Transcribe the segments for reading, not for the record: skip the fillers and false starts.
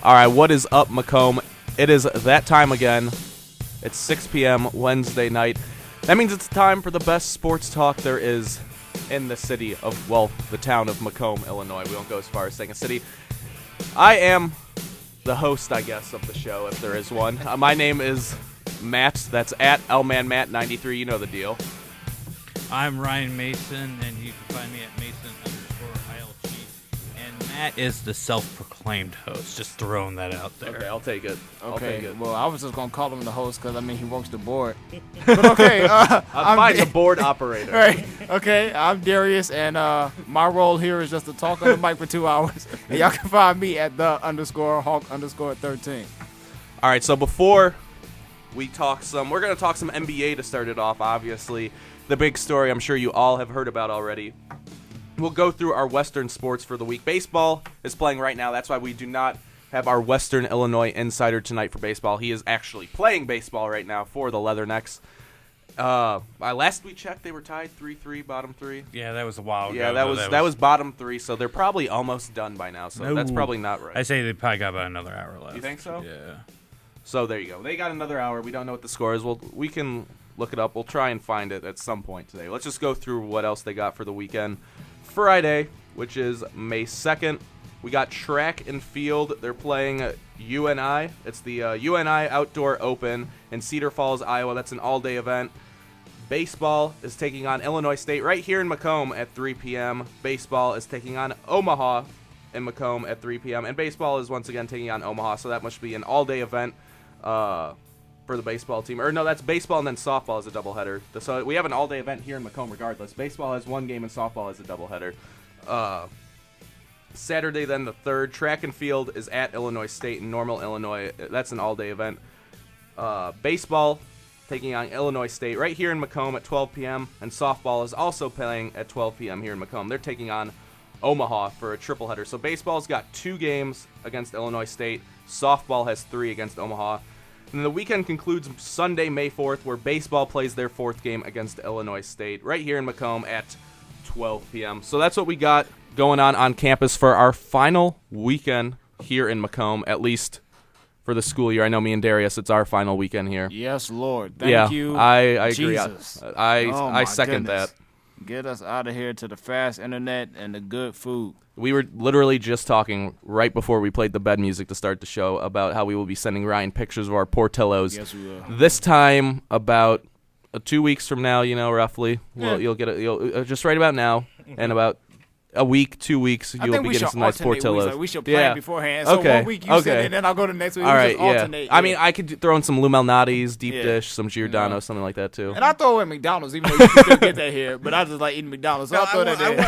All right, what is up, Macomb? It is that time again. It's 6 p.m. Wednesday night. That means it's time for the best sports talk there is in the city of, well, the town of Macomb, Illinois. We won't go as far as saying a city. I am the host, I guess, of the show, if there is one. My name is Matt. That's at LmanMatt93. You know the deal. I'm Ryan Mason, and you can find me at Mason_ILG. And Matt is the self-proclaimed host. Just throwing that out there. Okay, I'll take it. Well, I was just going to call him the host because, he works the board. But okay. I'm fine, the board operator. Right. Okay, I'm Darius, and my role here is just to talk on the mic for 2 hours. And y'all can find me at _Hawk_13. All right, so before we talk we're going to talk some NBA to start it off, obviously. The big story I'm sure you all have heard about already. We'll go through our Western sports for the week. Baseball is playing right now. That's why we do not have our Western Illinois insider tonight for baseball. He is actually playing baseball right now for the Leathernecks. Last we checked, they were tied 3-3, bottom three. Yeah, that was a while ago. Yeah, that was bottom three, so they're probably almost done by now. So that's probably not right. I say they probably got about another hour left. You think so? Yeah. So there you go. They got another hour. We don't know what the score is. We can look it up. We'll try and find it at some point today. Let's just go through what else they got for the weekend. Friday, which is May 2nd, we got track and field. They're playing UNI. It's the UNI Outdoor Open in Cedar Falls, Iowa. That's an all-day event. Baseball is taking on Illinois State right here in Macomb at 3 p.m. Baseball is taking on Omaha in Macomb at 3 p.m. And baseball is once again taking on Omaha, so that must be an all-day event for the baseball team. Or no, that's baseball and then softball is a doubleheader. So we have an all-day event here in Macomb regardless. Baseball has one game and softball has a doubleheader. Saturday then the 3rd, track and field is at Illinois State in Normal, Illinois. That's an all-day event. Baseball taking on Illinois State right here in Macomb at 12 p.m. And softball is also playing at 12 p.m. here in Macomb. They're taking on Omaha for a triple header. So baseball's got 2 games against Illinois State. Softball has 3 against Omaha. And the weekend concludes Sunday, May 4th, where baseball plays their 4th game against Illinois State right here in Macomb at 12 p.m. So that's what we got going on campus for our final weekend here in Macomb, at least for the school year. I know me and Darius, it's our final weekend here. Yes, Lord. Thank you. I agree. Jesus. I second that. Get us out of here to the fast internet and the good food. We were literally just talking right before we played the bed music to start the show about how we will be sending Ryan pictures of our Portillos. Yes, we will. This time, about 2 weeks from now, roughly, Yeah. you'll just right about now, and about a week, 2 weeks, you'll be getting some nice Portillos. We should plan beforehand. So Okay. 1 week you send it, and then I'll go to the next week. All right, just alternate. I mean, I could throw in some Lou Malnati's, deep Yeah. dish, some Giordano, something like that too. And I throw in McDonald's, even though you can still get that here. But I just like eating McDonald's, so I'll throw that in.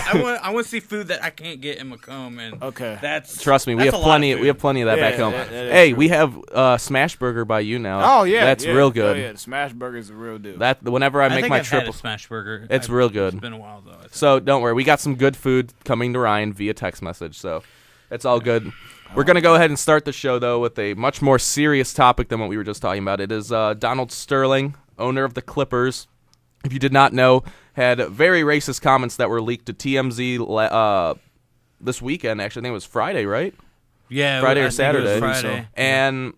I want to see food that I can't get in Macomb, and Okay. Trust me, we have plenty. We have plenty of that Yeah, back home. that is Hey, true. we have Smash Burger by you now. Oh, yeah. that's real good. Oh, yeah, the Smash Burger is the real deal. That whenever I make think my I've had triple, a smash burger. it's real good. It's been a while though. I think. So don't worry, we got some good food coming to Ryan via text message, so it's all good. We're going to go ahead and start the show, though, with a much more serious topic than what we were just talking about. It is Donald Sterling, owner of the Clippers, if you did not know, had very racist comments that were leaked to TMZ this weekend. Actually, I think it was Friday, right? Yeah, Friday I or think it was Saturday. Friday. And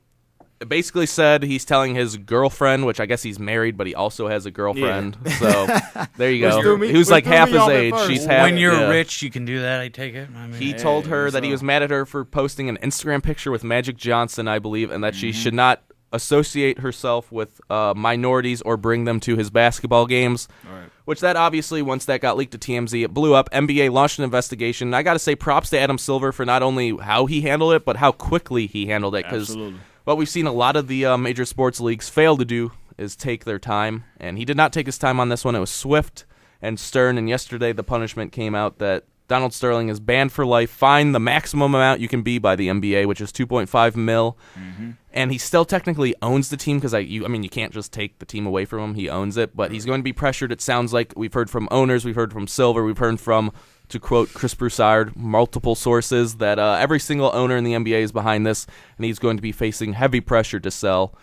it basically said he's telling his girlfriend, which I guess he's married, but he also has a girlfriend. So there you go. He was like half his age. She's half. When you're rich, you can do that. I take it. I mean, He told her that he was mad at her for posting an Instagram picture with Magic Johnson, I believe, and that she should not associate herself with minorities or bring them to his basketball games. Right. Which that obviously, once that got leaked to TMZ, it blew up. NBA launched an investigation. I got to say props to Adam Silver for not only how he handled it, but how quickly he handled it. Because what we've seen a lot of the major sports leagues fail to do is take their time. And he did not take his time on this one. It was swift and stern. And yesterday the punishment came out that Donald Sterling is banned for life, fined the maximum amount you can be by the NBA, which is $2.5 million. And he still technically owns the team because you can't just take the team away from him. He owns it, but he's going to be pressured. It sounds like we've heard from owners, we've heard from Silver, we've heard from, to quote Chris Broussard, multiple sources that every single owner in the NBA is behind this, and he's going to be facing heavy pressure to sell.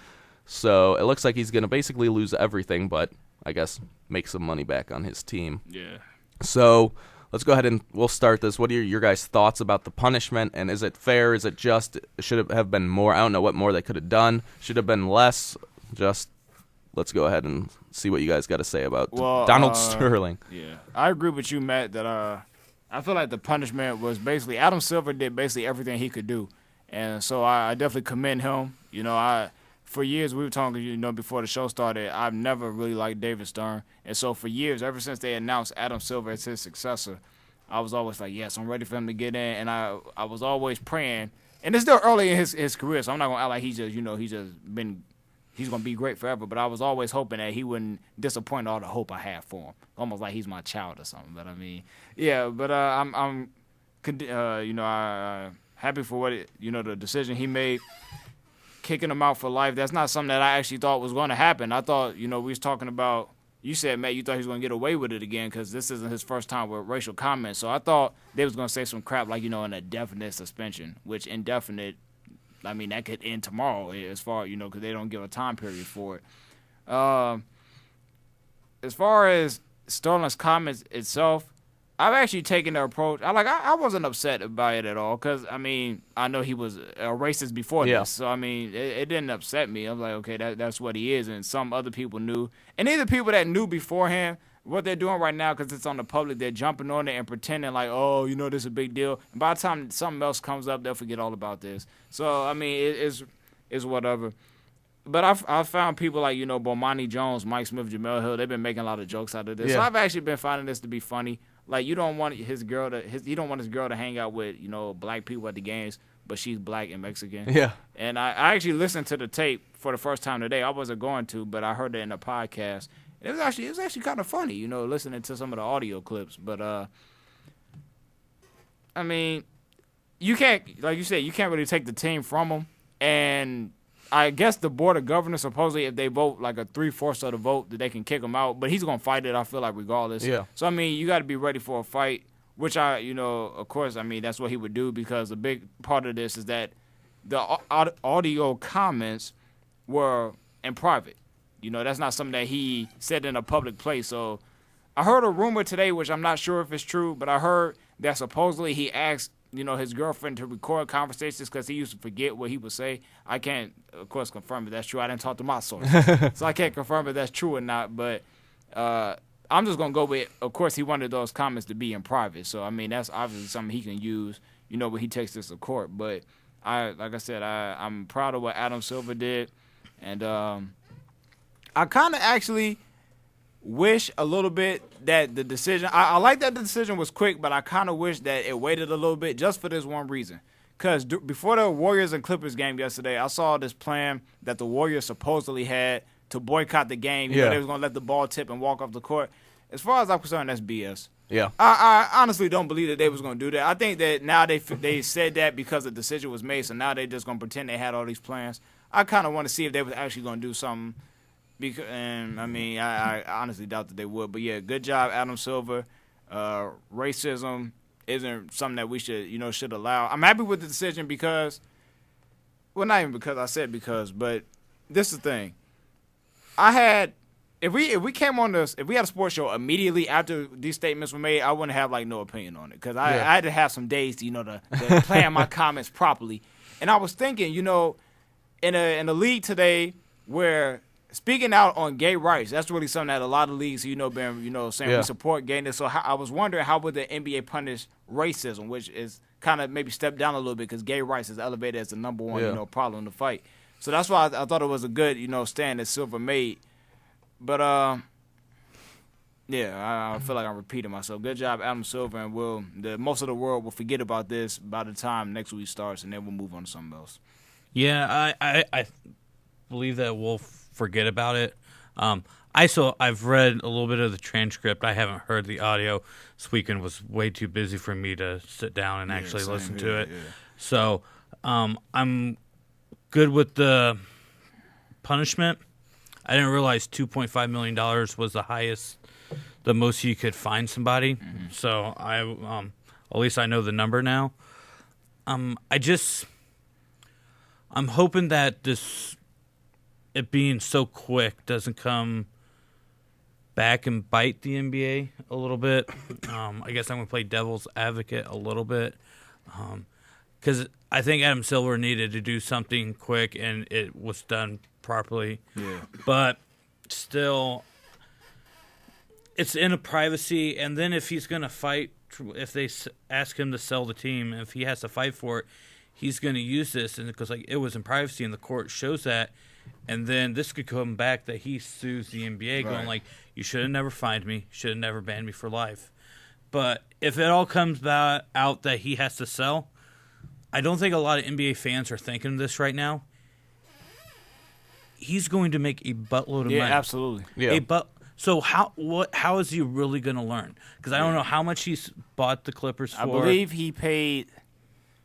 So it looks like he's going to basically lose everything, but I guess make some money back on his team. Yeah. So let's go ahead and we'll start this. What are your guys' thoughts about the punishment, and is it fair? Is it just? Should it have been more? I don't know what more they could have done. Should have been less. Just let's go ahead and see what you guys got to say about Donald Sterling. Yeah, I agree with you, Matt, that I feel like the punishment was basically Adam Silver did basically everything he could do. And so I definitely commend him. For years we were talking, before the show started, I've never really liked David Stern. And so for years, ever since they announced Adam Silver as his successor, I was always like, yes, I'm ready for him to get in. And I was always praying. And it's still early in his career, so I'm not going to act like he's going to be great forever. But I was always hoping that he wouldn't disappoint all the hope I had for him. Almost like he's my child or something. But I'm happy for the decision he made, kicking him out for life. That's not something that I actually thought was going to happen. I thought, we was talking about, you said, Matt, you thought he was going to get away with it again because this isn't his first time with racial comments. So I thought they was going to say some crap like, an indefinite suspension, which indefinite, that could end tomorrow as far, because they don't give a time period for it. As far as Sterling's comments itself, I've actually taken the approach. I wasn't upset about it at all because, I know he was a racist before this. So, it didn't upset me. I was like, okay, that's what he is. And some other people knew. And these are people that knew beforehand what they're doing right now because it's on the public. They're jumping on it and pretending like, oh, this is a big deal. And by the time something else comes up, they'll forget all about this. So, it's whatever. But I've found people like, Bomani Jones, Mike Smith, Jamel Hill, they've been making a lot of jokes out of this. Yeah. So I've actually been finding this to be funny. Like, you don't want his girl to hang out with, black people at the games, but she's black and Mexican. Yeah. And I actually listened to the tape for the first time today. I wasn't going to, but I heard it in a podcast. It was actually kind of funny, listening to some of the audio clips. But you can't, like you said, you can't really take the team from them. And I guess the board of governors, supposedly, if they vote like a 3/4 of the vote, that they can kick him out. But he's going to fight it, I feel like, regardless. Yeah. So, you got to be ready for a fight, which of course, that's what he would do because a big part of this is that the audio comments were in private. That's not something that he said in a public place. So I heard a rumor today, which I'm not sure if it's true, but I heard that supposedly he asked his girlfriend to record conversations because he used to forget what he would say. I can't, of course, confirm if that's true. I didn't talk to my source. So I can't confirm if that's true or not. But I'm just going to go with, of course, he wanted those comments to be in private. So, that's obviously something he can use, when he takes this to court. But, like I said, I'm proud of what Adam Silver did. And I kind of actually wish a little bit that the decision, I like that the decision was quick, but I kind of wish that it waited a little bit just for this one reason. Because before the Warriors and Clippers game yesterday, I saw this plan that the Warriors supposedly had to boycott the game. They was going to let the ball tip and walk off the court. As far as I'm concerned, that's BS. Yeah. I honestly don't believe that they was going to do that. I think that now they said that because the decision was made, so now they just going to pretend they had all these plans. I kind of want to see if they was actually going to do something. I honestly doubt that they would. But, yeah, good job, Adam Silver. Racism isn't something that we should allow. I'm happy with the decision because – well, not even because I said because, but this is the thing. If we came on this – if we had a sports show immediately after these statements were made, I wouldn't have, no opinion on it because I had to have some days to, to plan my comments properly. And I was thinking, in a league today where – speaking out on gay rights, that's really something that a lot of leagues, been, saying we support gayness. So I was wondering how would the NBA punish racism, which is kind of maybe stepped down a little bit because gay rights is elevated as the number one, problem to fight. So that's why I thought it was a good, stand that Silver made. But I feel like I'm repeating myself. Good job, Adam Silver, and most of the world will forget about this by the time next week starts, and then we'll move on to something else. Yeah, I believe that we'll forget about it. I've read a little bit of the transcript. I haven't heard the audio. This weekend was way too busy for me to sit down and actually listen to it. Yeah. So I'm good with the punishment. I didn't realize $2.5 million was the most you could fine somebody. Mm-hmm. So at least I know the number now. I'm hoping that it being so quick doesn't come back and bite the NBA a little bit. I guess I'm going to play devil's advocate a little bit because I think Adam Silver needed to do something quick, and it was done properly. Yeah. But still, it's in a privacy, and then if he's going to fight, if they ask him to sell the team, if he has to fight for it, he's going to use this, and because it was in privacy, and the court shows that, and then this could come back that he sues the NBA, going like, "You should have never fined me, should have never banned me for life." But if it all comes out that he has to sell, I don't think a lot of NBA fans are thinking of this right now. He's going to make a buttload of money. Yeah, absolutely. Yeah. So how is he really going to learn? Because I don't know how much he's bought the Clippers for. I believe he paid,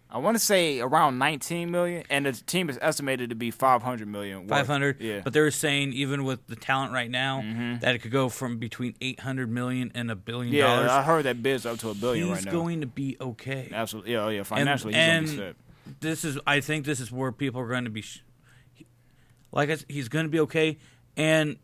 I want to say around $19 million, and the team is estimated to be $500 million. 500. Yeah. But they were saying even with the talent right now that it could go from between $800 million and $1 billion. Yeah, I heard that bid's up to $1 billion right now. He's going to be okay. Absolutely. Yeah. Financially, he's going to be set. I think this is where people are going to be. He's going to be okay, and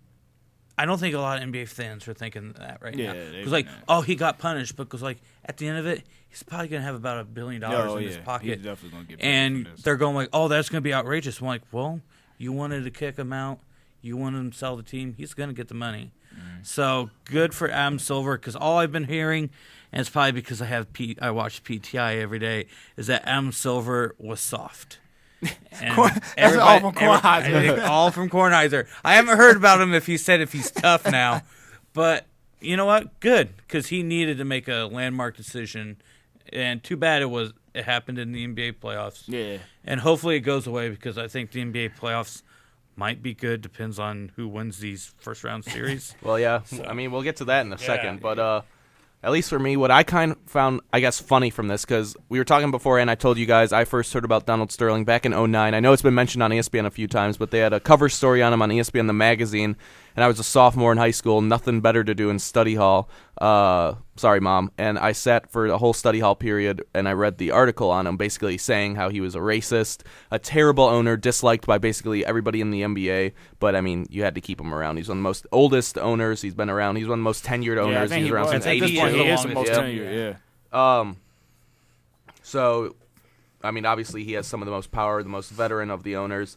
I don't think a lot of NBA fans are thinking that right now. Because he got punished, because at the end of it, he's probably going to have about $1 billion in his pocket. He's definitely going to get punished and for this. they're going oh, that's going to be outrageous. I'm like, well, you wanted to kick him out, you wanted him to sell the team. He's going to get the money. So good for Adam Silver, because all I've been hearing, and it's probably because I watch PTI every day, is that Adam Silver was soft. That's all from Kornheiser. All from Kornheiser. I haven't heard about him if he's tough now. But you know what? Good, because he needed to make a landmark decision. And too bad it happened in the NBA playoffs. Yeah. And hopefully it goes away, because I think the NBA playoffs might be good. Depends on who wins these first-round series. Well, yeah. So, I mean, we'll get to that in a second. But at least for me, what I kind of found, I guess, funny from this, because we were talking before, and I told you guys I first heard about Donald Sterling back in 2009. I know it's been mentioned on ESPN a few times, but they had a cover story on him on ESPN, the magazine, and I was a sophomore in high school, nothing better to do in study hall. Sorry, Mom. And I sat for the whole study hall period, and I read the article on him, basically saying how he was a racist, a terrible owner, disliked by basically everybody in the NBA. But, I mean, you had to keep him around. He's one of the most oldest owners. He's been around. He's one of the most tenured owners. He's around since 82. He is the most tenured, So, I mean, obviously he has some of the most power, the most veteran of the owners.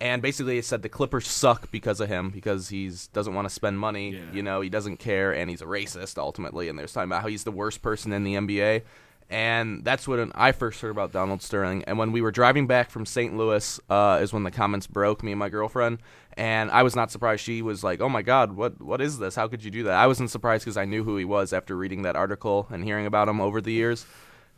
And basically it said the Clippers suck because of him, because he doesn't want to spend money, he doesn't care, and he's a racist ultimately. And there's talking about how he's the worst person in the NBA. And that's when I first heard about Donald Sterling. And when we were driving back from St. Louis is when the comments broke, me and my girlfriend. And I was not surprised. She was like, "Oh my God, what is this? How could you do that?" I wasn't surprised because I knew who he was after reading that article and hearing about him over the years.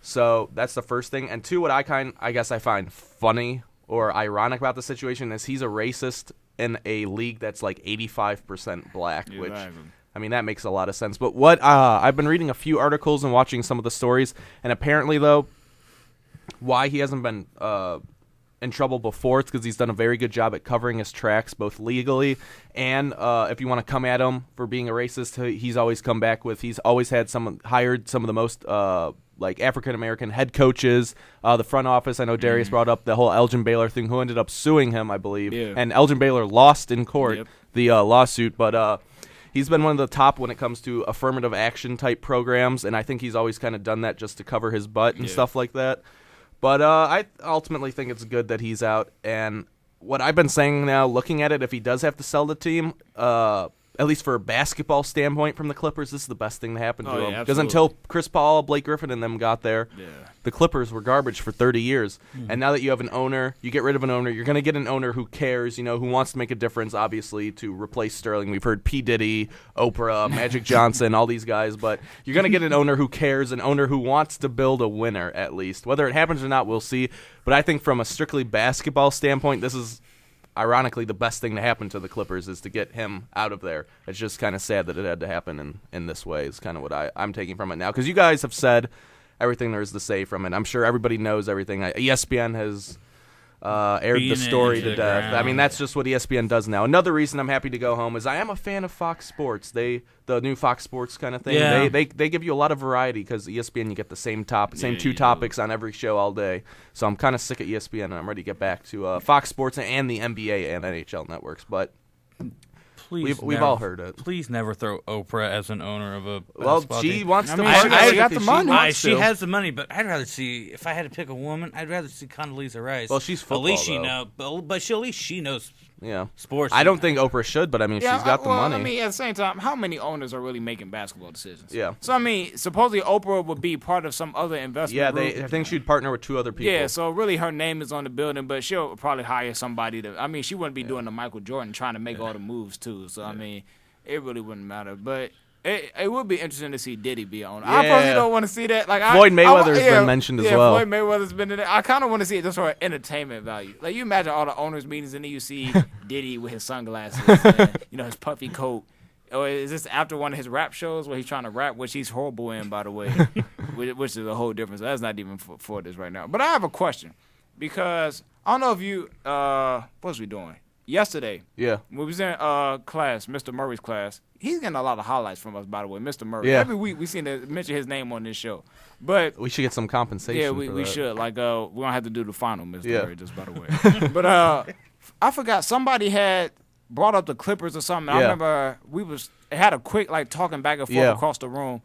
So that's the first thing. And two, what I find funny or ironic about the situation is he's a racist in a league that's like 85% black, which, I mean, that makes a lot of sense. But what I've been reading a few articles and watching some of the stories, and apparently, though, why he hasn't been in trouble before, it's because he's done a very good job at covering his tracks, both legally and if you want to come at him for being a racist, he's always come back with, he's always had hired some of the most African-American head coaches, the front office. I know Darius brought up the whole Elgin Baylor thing, who ended up suing him, I believe. Yeah. And Elgin Baylor lost in court the lawsuit, but he's been one of the top when it comes to affirmative action type programs, and I think he's always kind of done that just to cover his butt and stuff like that. But I ultimately think it's good that he's out. And what I've been saying now, looking at it, if he does have to sell the team, at least for a basketball standpoint from the Clippers, this is the best thing to happen to him. Because until Chris Paul, Blake Griffin, and them got there, the Clippers were garbage for 30 years. And now that you have an owner, you get rid of an owner, you're going to get an owner who cares, who wants to make a difference, obviously, to replace Sterling. We've heard P. Diddy, Oprah, Magic Johnson, all these guys. But you're going to get an owner who cares, an owner who wants to build a winner, at least. Whether it happens or not, we'll see. But I think from a strictly basketball standpoint, this is ironically the best thing to happen to the Clippers, is to get him out of there. It's just kind of sad that it had to happen in this way, is kind of what I'm taking from it now. Because you guys have said everything there is to say from it. I'm sure everybody knows everything. ESPN has aired the story to death. I mean, that's just what ESPN does now. Another reason I'm happy to go home is I am a fan of Fox Sports. The new Fox Sports kind of thing. Yeah. They give you a lot of variety, because ESPN, you get the same two topics on every show all day. So I'm kind of sick of ESPN, and I'm ready to get back to Fox Sports and the NBA and NHL networks. But We've all heard it. Please never throw Oprah as an owner of a Well, basketball she team. wants to. She got the money. She has the money, but I'd rather see, if I had to pick a woman, I'd rather see Condoleezza Rice. Well, she's football, at least she though. but at least she knows Yeah. sports. I don't think Oprah should, but I mean, she's got the money. I mean, at the same time, how many owners are really making basketball decisions? Yeah. So, I mean, supposedly Oprah would be part of some other investment Yeah, group. I think she'd partner with 2 other people. Yeah, so really her name is on the building, but she'll probably hire somebody to. I mean, she wouldn't be doing the Michael Jordan trying to make all the moves, too. So, I mean, it really wouldn't matter. But it would be interesting to see Diddy be on. I personally don't want to see that. Like Floyd Mayweather's been mentioned as well. Floyd Mayweather's been in it. I kind of want to see it just for entertainment value. Like, you imagine all the owners' meetings, and then you see Diddy with his sunglasses and, his puffy coat. Or is this after one of his rap shows where he's trying to rap, which he's horrible in, by the way, which is a whole difference. That's not even for this right now. But I have a question, because I don't know if you what was we doing? Yesterday, when we was in class, Mr. Murray's class, he's getting a lot of highlights from us, by the way, Mr. Murray. Yeah. Every week we seem to mention his name on this show. But we should get some compensation. Yeah, we should. Like, we're going to have to do the final, Mr. Murray, just by the way. But I forgot, somebody had brought up the Clippers or something. I remember it had a quick, like, talking back and forth across the room.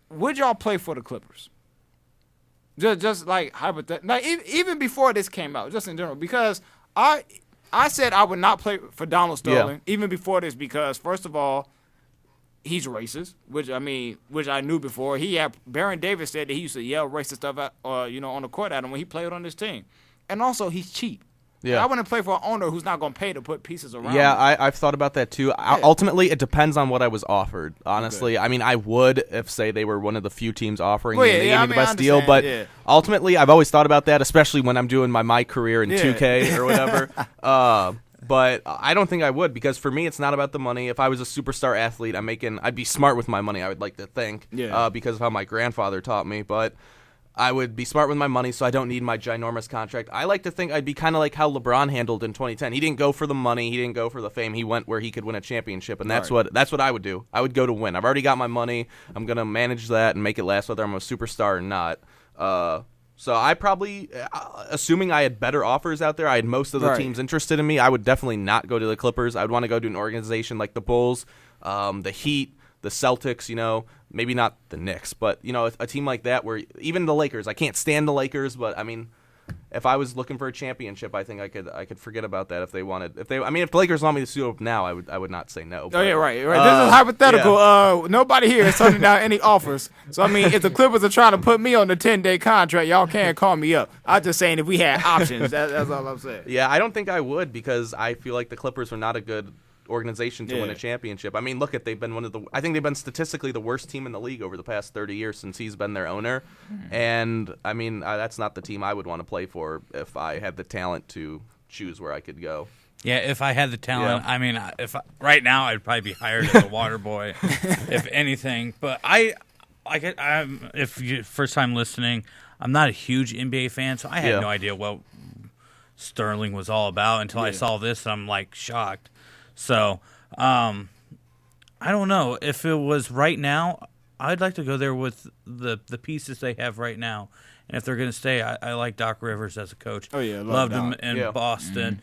Would y'all play for the Clippers? Just like hypothetically, like, even before this came out, just in general, because I said I would not play for Donald Sterling even before this, because first of all, he's racist, which I knew before. Baron Davis said that he used to yell racist stuff at, on the court at him when he played on this team, and also he's cheap. Yeah, I wouldn't play for an owner who's not going to pay to put pieces around. Yeah, I've thought about that too. Ultimately, it depends on what I was offered. Honestly, I mean, I would if, say, they were one of the few teams offering me the best deal. But ultimately, I've always thought about that, especially when I'm doing my career in 2K or whatever. But I don't think I would, because for me, it's not about the money. If I was a superstar athlete, I'd be smart with my money, I would like to think, because of how my grandfather taught me. But I would be smart with my money, so I don't need my ginormous contract. I like to think I'd be kind of like how LeBron handled in 2010. He didn't go for the money. He didn't go for the fame. He went where he could win a championship, and that's what I would do. I would go to win. I've already got my money. I'm going to manage that and make it last, whether I'm a superstar or not. So I probably, assuming I had better offers out there, I had most of the teams interested in me, I would definitely not go to the Clippers. I would want to go to an organization like the Bulls, the Heat, the Celtics, maybe not the Knicks, but, a team like that, where even the Lakers, I can't stand the Lakers, but I mean, if I was looking for a championship, I think I could forget about that if they wanted. If the Lakers want me to suit up now, I would not say no. But, right. This is hypothetical. Yeah. Nobody here is turning down any offers. So, I mean, if the Clippers are trying to put me on a 10-day contract, y'all can't call me up. I'm just saying if we had options, that's all I'm saying. Yeah, I don't think I would, because I feel like the Clippers are not a good organization to win a championship. I mean, look, they've been I think they've been statistically the worst team in the league over the past 30 years since he's been their owner. And I mean, that's not the team I would want to play for if I had the talent to choose where I could go. Yeah, if I had the talent, I mean, right now I'd probably be hired as a water boy, if anything. But if you first time listening, I'm not a huge NBA fan, so I had no idea what Sterling was all about until I saw this, and I'm like shocked. So, I don't know. If it was right now, I'd like to go there with the pieces they have right now. And if they're going to stay, I like Doc Rivers as a coach. Oh, yeah. Loved him in Boston.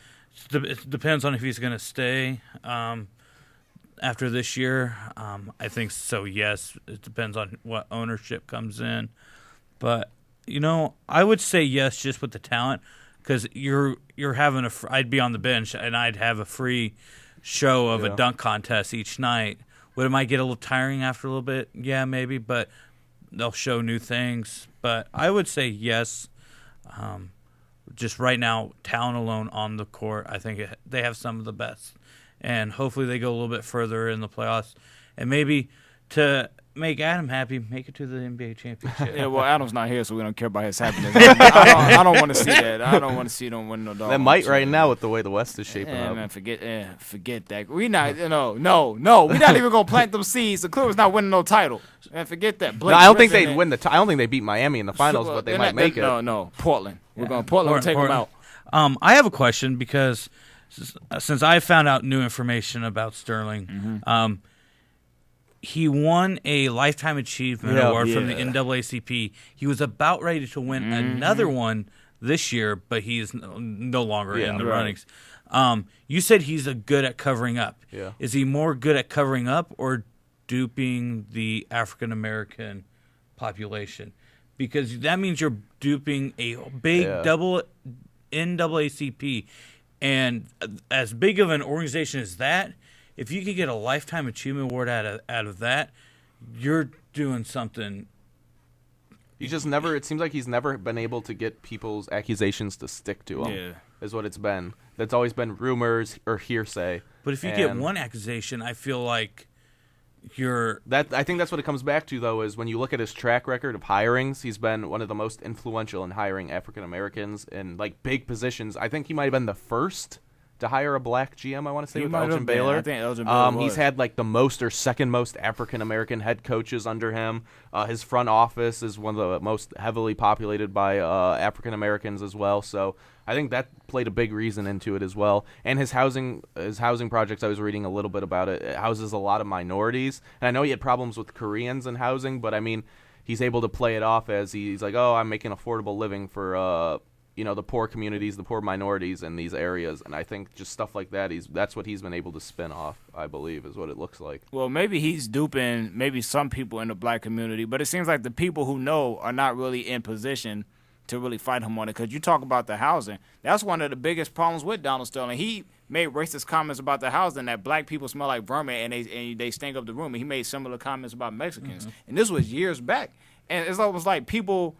Mm-hmm. It depends on if he's going to stay after this year. I think so, yes. It depends on what ownership comes in. But, I would say yes just with the talent, because you're having I'd be on the bench and I'd have a free show of a dunk contest each night. It might get a little tiring after a little bit? Yeah, maybe, but they'll show new things. But I would say yes. Just right now, talent alone on the court, I think they have some of the best. And hopefully they go a little bit further in the playoffs. And maybe to make Adam happy, make it to the NBA championship. Yeah, well, Adam's not here, so we don't care about his happiness. I don't want to see that. I don't want to see them win no dog. That might right now with the way the West is shaping up. Man, forget that. We not, no. We're not even gonna plant them seeds. The Clippers not winning no title. Man, forget that. No, I don't think they'd win I don't think they beat Miami in the finals, but they might make it. No, Portland. We're going to Portland take them out. I have a question, because since I found out new information about Sterling, he won a Lifetime Achievement Award from the NAACP. He was about ready to win another one this year, but he's no longer in the right. runnings. You said he's good at covering up. Yeah. Is he more good at covering up or duping the African American population? Because that means you're duping a big double NAACP, and as big of an organization as that, if you could get a lifetime achievement award out of that, you're doing something. He just never. It seems like he's never been able to get people's accusations to stick to him. Yeah. Is what it's been. That's always been rumors or hearsay. But if you get one accusation, I feel like you're. I think that's what it comes back to, though, is when you look at his track record of hirings, he's been one of the most influential in hiring African Americans in like big positions. I think he might have been the first to hire a black GM, I want to say, with Elgin Baylor. I think Elgin Baylor was. He's had like the most or second most African American head coaches under him. His front office is one of the most heavily populated by African Americans as well. So I think that played a big reason into it as well. And his housing projects, I was reading a little bit about it. It houses a lot of minorities. And I know he had problems with Koreans in housing, but I mean, he's able to play it off as he's like, oh, I'm making affordable living for the poor communities, the poor minorities in these areas. And I think just stuff like that, that's what he's been able to spin off, I believe, is what it looks like. Well, maybe he's duping maybe some people in the black community, but it seems like the people who know are not really in position to really fight him on it. Because you talk about the housing. That's one of the biggest problems with Donald Sterling. He made racist comments about the housing, that black people smell like vermin and they stink up the room. And he made similar comments about Mexicans. Mm-hmm. And this was years back. And it's almost like people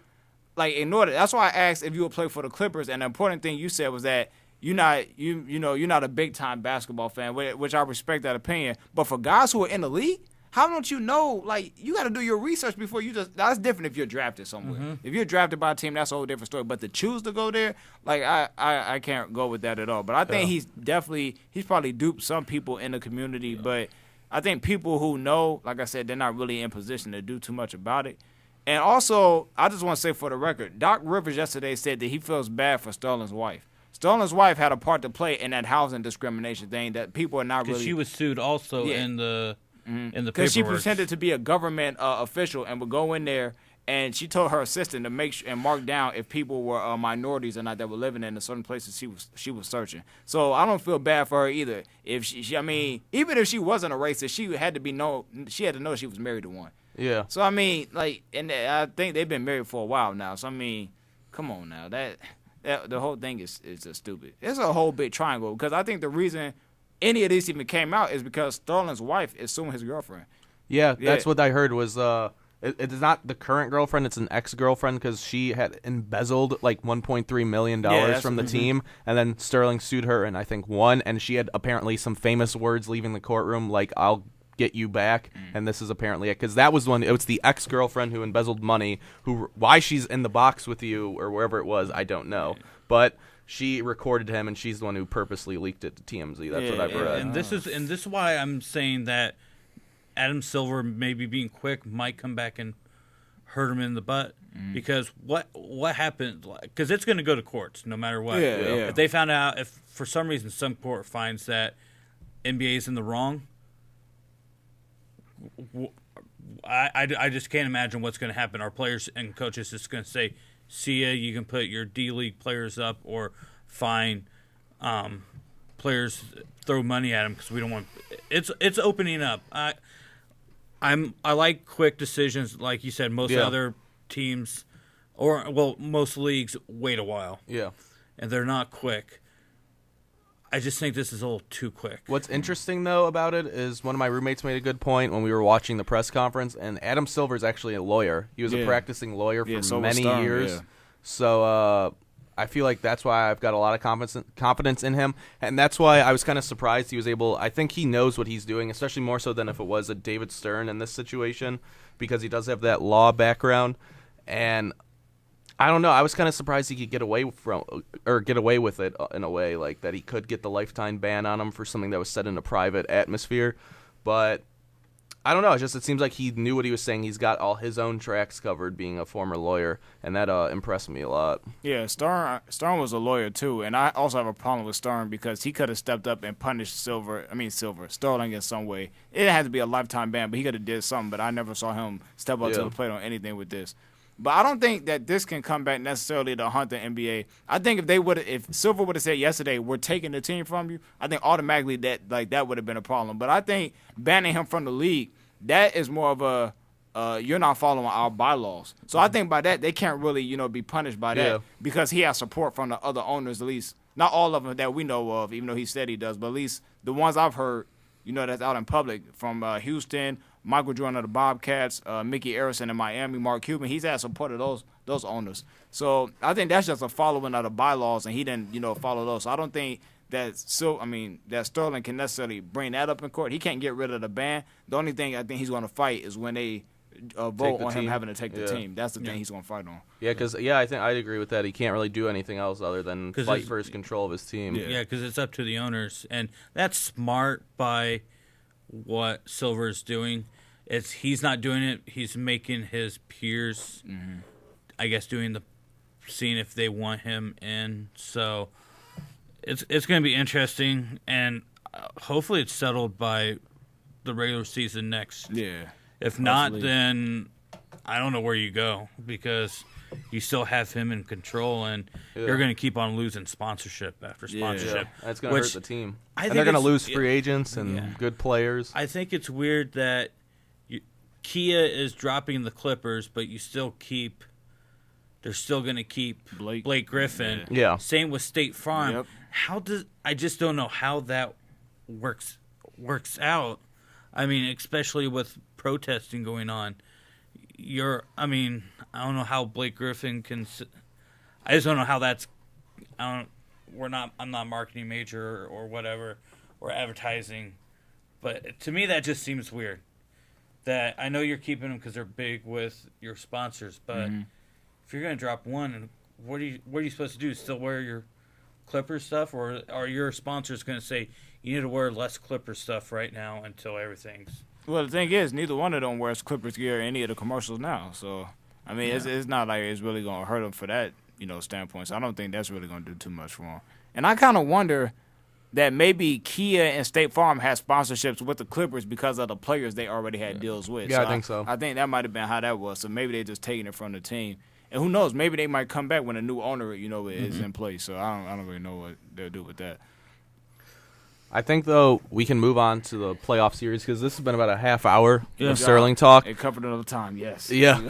ignored it. That's why I asked if you would play for the Clippers. And the important thing you said was that you're not a big time basketball fan, which I respect that opinion. But for guys who are in the league, how don't you know? Like, you got to do your research before you just. That's different if you're drafted somewhere. Mm-hmm. If you're drafted by a team, that's a whole different story. But to choose to go there, like I can't go with that at all. But I think he's probably duped some people in the community. Yeah. But I think people who know, like I said, they're not really in position to do too much about it. And also, I just want to say for the record, Doc Rivers yesterday said that he feels bad for Sterling's wife. Sterling's wife had a part to play in that housing discrimination thing that people are not really. Because she was sued also in the paperwork. Because she pretended to be a government official and would go in there, and she told her assistant to make sure and mark down if people were minorities or not that were living in certain places she was searching. So I don't feel bad for her either. If she I mean, even if she wasn't a racist, she had to know she was married to one. Yeah. So I mean, and I think they've been married for a while now. So I mean, come on now, that the whole thing is just stupid. It's a whole big triangle because I think the reason any of this even came out is because Sterling's wife is suing his girlfriend. Yeah, that's what I heard was it's not the current girlfriend, it's an ex-girlfriend because she had embezzled like $1.3 million from the team, and then Sterling sued her and I think won, and she had apparently some famous words leaving the courtroom like, I'll get you back, and this is apparently it, because that was it was the ex-girlfriend who embezzled money, why she's in the box with you or wherever it was, I don't know, but she recorded him, and she's the one who purposely leaked it to TMZ. That's what I've read. And this is why I'm saying that Adam Silver maybe being quick might come back and hurt him in the butt, because what happened? Because it's going to go to courts no matter what. If they found out, if for some reason some court finds that NBA is in the wrong, I just can't imagine what's going to happen. Our players and coaches just going to say, "See ya, you can put your D-League players up or fine players, throw money at them because we don't want." It's opening up. I like quick decisions, like you said. Most other teams, most leagues wait a while. Yeah, and they're not quick. I just think this is a little too quick. What's interesting, though, about it is one of my roommates made a good point when we were watching the press conference, and Adam Silver is actually a lawyer. He was a practicing lawyer for many years. Yeah. So I feel like that's why I've got a lot of confidence in him, and that's why I was kind of surprised he was able – I think he knows what he's doing, especially more so than if it was a David Stern in this situation, because he does have that law background, and – I don't know. I was kind of surprised he could get away with it in a way, like that he could get the lifetime ban on him for something that was said in a private atmosphere. But I don't know. It seems like he knew what he was saying. He's got all his own tracks covered, being a former lawyer, and that impressed me a lot. Yeah, Stern was a lawyer too, and I also have a problem with Stern because he could have stepped up and punished Sterling in some way. It had to be a lifetime ban, but he could have did something. But I never saw him step up to the plate on anything with this. But I don't think that this can come back necessarily to hunt the NBA. I think if Silver would have said yesterday, we're taking the team from you, I think automatically that would have been a problem. But I think banning him from the league, that is more of a you're not following our bylaws. So I think by that they can't really be punished by that because he has support from the other owners, at least not all of them that we know of, even though he said he does, but at least the ones I've heard, that's out in public from Houston, Michael Jordan of the Bobcats, Mickey Arison in Miami, Mark Cuban. He's had support of those owners. So I think that's just a following of the bylaws, and he didn't follow those. So I don't think that Sterling can necessarily bring that up in court. He can't get rid of the ban. The only thing I think he's going to fight is when they vote on him having to take the team. That's the thing he's going to fight on. Yeah, because I think I'd agree with that. He can't really do anything else other than fight for his control of his team. Yeah, because it's up to the owners, and that's smart by what Silver's doing. He's not doing it. He's making his peers, I guess, seeing if they want him in. So it's going to be interesting, and hopefully it's settled by the regular season next. Yeah. If not, then I don't know where you go because you still have him in control, and you're going to keep on losing sponsorship after sponsorship. Yeah. That's going to hurt the team. And they're going to lose free agents and good players. I think it's weird that Kia is dropping the Clippers, but you still keep – they're still going to keep Blake Griffin. Yeah. Same with State Farm. Yep. I just don't know how that works out. I mean, especially with protesting going on. I don't know how Blake Griffin can. I just don't know how that's. I'm not a marketing major or whatever, or advertising, but to me that just seems weird. That I know you're keeping them because they're big with your sponsors, but if you're going to drop one, what are you supposed to do? Still wear your Clippers stuff, or are your sponsors going to say you need to wear less Clippers stuff right now until everything's? Well, the thing is, neither one of them wears Clippers gear in any of the commercials now. So, I mean, it's not like it's really going to hurt them for that, standpoint. So I don't think that's really going to do too much for them. And I kind of wonder that maybe Kia and State Farm had sponsorships with the Clippers because of the players they already had deals with. Yeah, I think so. I think that might have been how that was. So maybe they're just taking it from the team. And who knows? Maybe they might come back when a new owner, is in place. So I don't really know what they'll do with that. I think, though, we can move on to the playoff series because this has been about a half hour of Sterling talk. It covered enough time, yes. Yeah.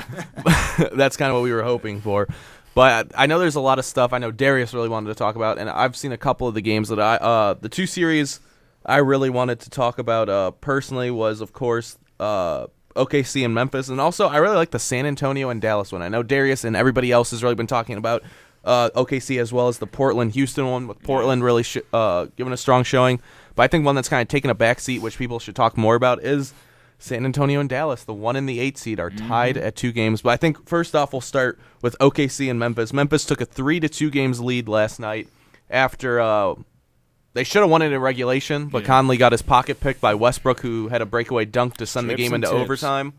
That's kind of what we were hoping for. But I know there's a lot of stuff I know Darius really wanted to talk about, and I've seen a couple of the games that the two series I really wanted to talk about personally was, of course, OKC and Memphis, and also I really like the San Antonio and Dallas one. I know Darius and everybody else has really been talking about OKC as well as the Portland-Houston one, with Portland really giving a strong showing. But I think one that's kind of taken a backseat, which people should talk more about, is San Antonio and Dallas. The 1 and the 8 seed are tied at 2 games. But I think first off, we'll start with OKC and Memphis. Memphis took a 3-2 games lead last night after they should have won it in regulation, but Conley got his pocket picked by Westbrook, who had a breakaway dunk to send the game into overtime.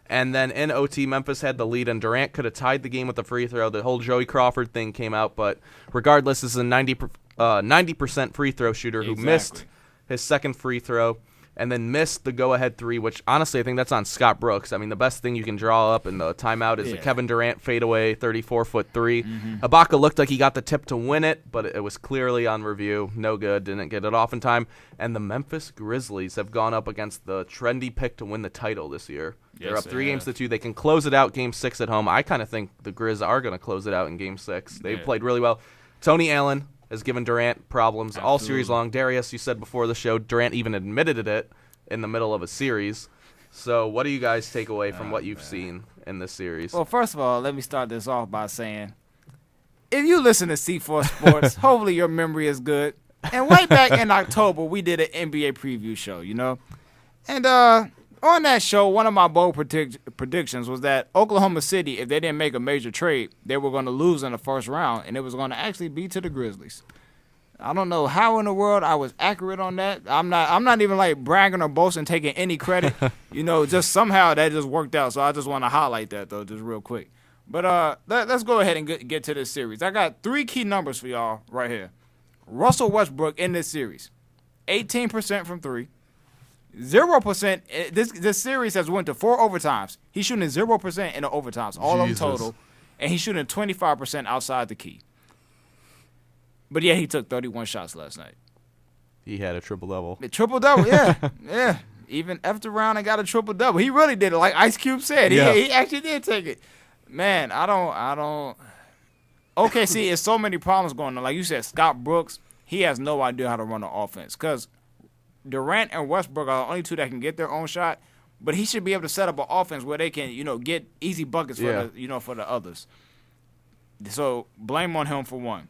And then in OT, Memphis had the lead, and Durant could have tied the game with a free throw. The whole Joey Crawford thing came out, but regardless, this is a 90% free throw shooter who missed his second free throw and then missed the go-ahead 3, which honestly I think that's on Scott Brooks. I mean, the best thing you can draw up in the timeout is a Kevin Durant fadeaway 34-foot 3. Ibaka looked like he got the tip to win it, but it was clearly on review. No good, didn't get it off in time. And the Memphis Grizzlies have gone up against the trendy pick to win the title this year. They're up 3-2. They can close it out Game 6 at home. I kind of think the Grizz are going to close it out in Game 6. They've played really well. Tony Allen has given Durant problems all series long. Darius, you said before the show, Durant even admitted it in the middle of a series. So what do you guys take away from what you've seen in this series? Well, first of all, let me start this off by saying, if you listen to C4 Sports, hopefully your memory is good. And way back in October, we did an NBA preview show, And on that show, one of my bold predictions was that Oklahoma City, if they didn't make a major trade, they were going to lose in the first round, and it was going to actually be to the Grizzlies. I don't know how in the world I was accurate on that. I'm not even like bragging or boasting, taking any credit. Just somehow that just worked out. So I just want to highlight that though, just real quick. But let's go ahead and get to this series. I got 3 key numbers for y'all right here. Russell Westbrook in this series, 18% from 3. 0%. This series has went to 4 overtimes. He's shooting 0% in the overtimes, all of them total, and he's shooting 25% outside the key. But yeah, he took 31 shots last night. He had a triple-double. A triple-double, yeah. Yeah. Even after round and got a triple-double. He really did it, like Ice Cube said. He actually did take it. Man, I don't. OKC is so many problems going on. Like you said, Scott Brooks, he has no idea how to run an offense because Durant and Westbrook are the only two that can get their own shot. But he should be able to set up an offense where they can, get easy buckets for for the others. So blame on him for one.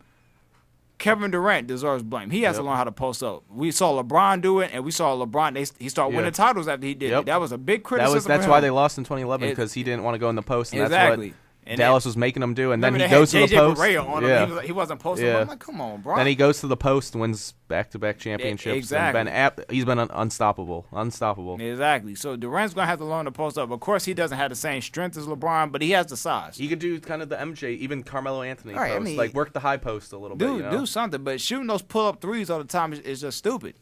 Kevin Durant deserves blame. He has to learn how to post up. We saw LeBron do it, and we saw LeBron. He started winning titles after he did it. That was a big criticism. That's why they lost in 2011 because he didn't want to go in the post, and that's what Dallas was making him do. And then he goes to the post. On him. He wasn't posting. I'm like, come on, bro. Then he goes to the post, wins back-to-back championships. Exactly. And he's been unstoppable. Exactly. So Durant's gonna have to learn to post up. Of course, he doesn't have the same strength as LeBron, but he has the size. He could do kind of the MJ, even Carmelo Anthony post, like work the high post a little bit. Do something, but shooting those pull-up threes all the time is just stupid.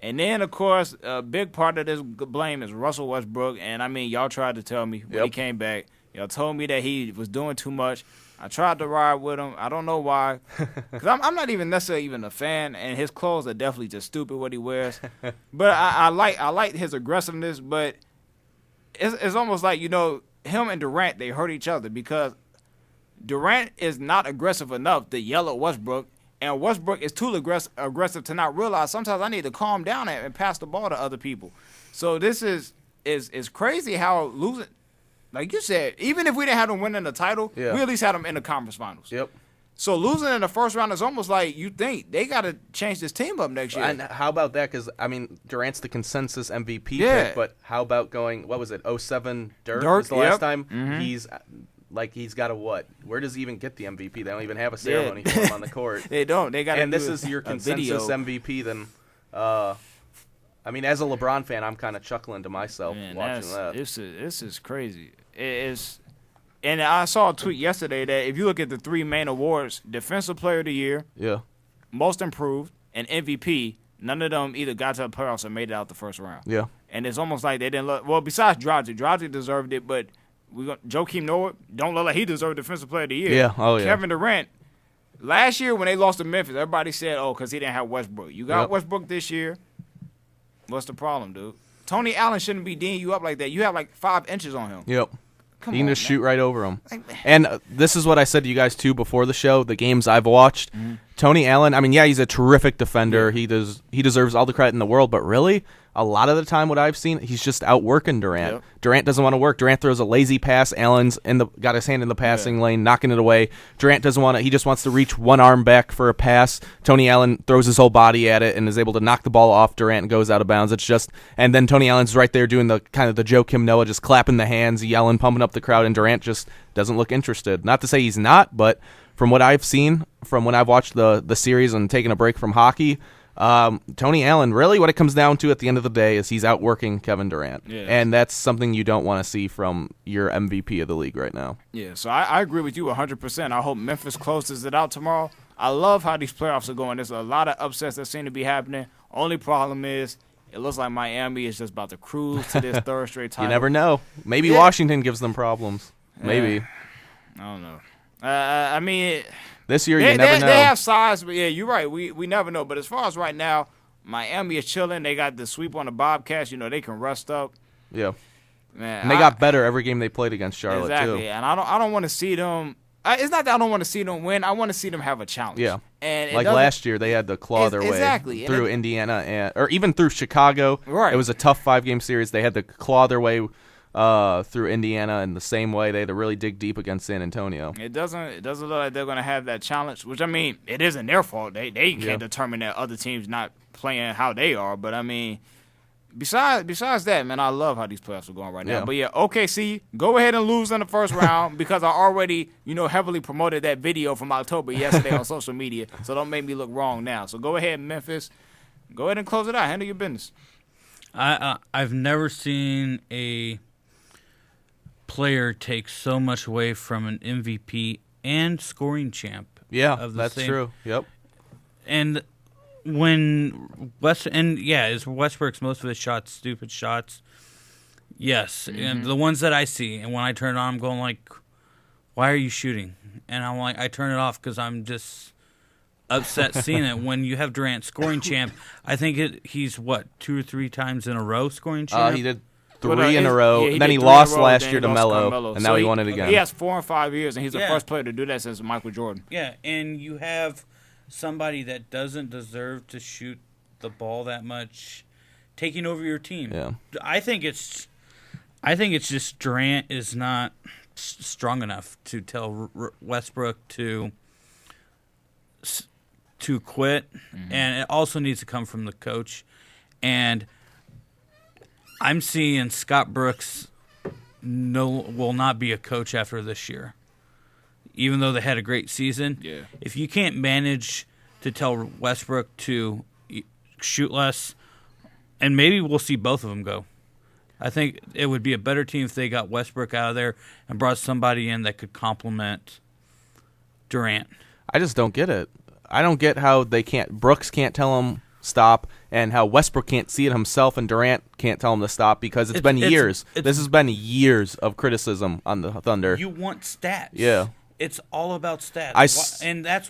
And then, of course, a big part of this blame is Russell Westbrook. And I mean, y'all tried to tell me when he came back. Y'all told me that he was doing too much. I tried to ride with him. I don't know why. Because I'm not even necessarily even a fan, and his clothes are definitely just stupid what he wears. But I like his aggressiveness, but it's almost like, him and Durant, they hurt each other because Durant is not aggressive enough to yell at Westbrook, and Westbrook is too aggressive to not realize sometimes I need to calm down and pass the ball to other people. So this is crazy how losing – like you said, even if we didn't have them winning the title, we at least had them in the conference finals. Yep. So losing in the first round is almost like you think they got to change this team up next year. And how about that? Because, I mean, Durant's the consensus MVP pick, but how about going, what was it, 07 Dirk was the last time? Mm-hmm. He's got a what? Where does he even get the MVP? They don't even have a ceremony for him on the court. They don't. They got. And this is your consensus MVP, then I mean, as a LeBron fan, I'm kind of chuckling to myself watching that. This is crazy. And I saw a tweet yesterday that if you look at the 3 main awards, Defensive Player of the Year, Most Improved, and MVP, none of them either got to the playoffs or made it out the first round. Yeah. And it's almost like they didn't look. Well, besides Dragic deserved it, but Joakim Noah don't look like he deserved Defensive Player of the Year. Yeah. Oh, yeah. Kevin Durant. Last year when they lost to Memphis, everybody said, because he didn't have Westbrook. You got Westbrook this year. What's the problem, dude? Tony Allen shouldn't be D'ing you up like that. You have like 5 inches on him. Yep. You can just shoot right over him. And this is what I said to you guys, too, before the show, the games I've watched. Mm-hmm. Tony Allen, I mean, he's a terrific defender. Yeah. He deserves all the credit in the world. But really, a lot of the time what I've seen, he's just outworking Durant. Yep. Durant doesn't want to work. Durant throws a lazy pass. Allen's got his hand in the passing lane, knocking it away. Durant doesn't want to. He just wants to reach one arm back for a pass. Tony Allen throws his whole body at it and is able to knock the ball off Durant and goes out of bounds. It's just, and then Tony Allen's right there doing the kind of the Joakim Noah, just clapping the hands, yelling, pumping up the crowd, and Durant just doesn't look interested. Not to say he's not, but from what I've seen, from when I've watched the series and taken a break from hockey, Tony Allen, really what it comes down to at the end of the day is he's outworking Kevin Durant. Yeah. And that's something you don't want to see from your MVP of the league right now. Yeah, so I agree with you 100%. I hope Memphis closes it out tomorrow. I love how these playoffs are going. There's a lot of upsets that seem to be happening. Only problem is it looks like Miami is just about to cruise to this third straight title. You never know. Maybe Washington gives them problems. Maybe. I don't know. I mean, this year you never know. They have size, but you're right. We never know. But as far as right now, Miami is chilling. They got the sweep on the Bobcats. They can rest up. Yeah, man. And they got better every game they played against Charlotte too. And I don't want to see them. It's not that I don't want to see them win. I want to see them have a challenge. Yeah, and like last year they had to claw their way through Indiana or even through Chicago. Right, it was a tough 5-game series. They had to claw their way through Indiana in the same way. They had to really dig deep against San Antonio. It doesn't look like they're going to have that challenge, which, I mean, it isn't their fault. They can't determine that other teams not playing how they are. But, I mean, besides that, man, I love how these playoffs are going right now. But, OKC, go ahead and lose in the first round because I already, heavily promoted that video from October yesterday on social media. So don't make me look wrong now. So go ahead, Memphis. Go ahead and close it out. Handle your business. I've never seen a player take so much away from an MVP and scoring champ. Yeah, that's true. Yep. And is Westbrook's most of his shots stupid shots? Yes, and the ones that I see, and when I turn it on, I'm going like, why are you shooting? And I'm like, I turn it off because I'm just upset seeing it. When you have Durant scoring champ, I think he's 2 or 3 times in a row scoring champ. He did 3 in a row, and then he lost last year to Melo, and now he won it again. He has 4 in 5 years, and he's the first player to do that since Michael Jordan. Yeah, and you have somebody that doesn't deserve to shoot the ball that much taking over your team. Yeah. I think it's just Durant is not strong enough to tell Westbrook to quit, and it also needs to come from the coach. And I'm seeing Scott Brooks will not be a coach after this year, even though they had a great season. Yeah. If you can't manage to tell Westbrook to shoot less, and maybe we'll see both of them go. I think it would be a better team if they got Westbrook out of there and brought somebody in that could complement Durant. I just don't get it. I don't get how Brooks can't tell him stop, and how Westbrook can't see it himself and Durant can't tell him to stop, because it's been years. This has been years of criticism on the Thunder. You want stats. Yeah. It's all about stats. And that's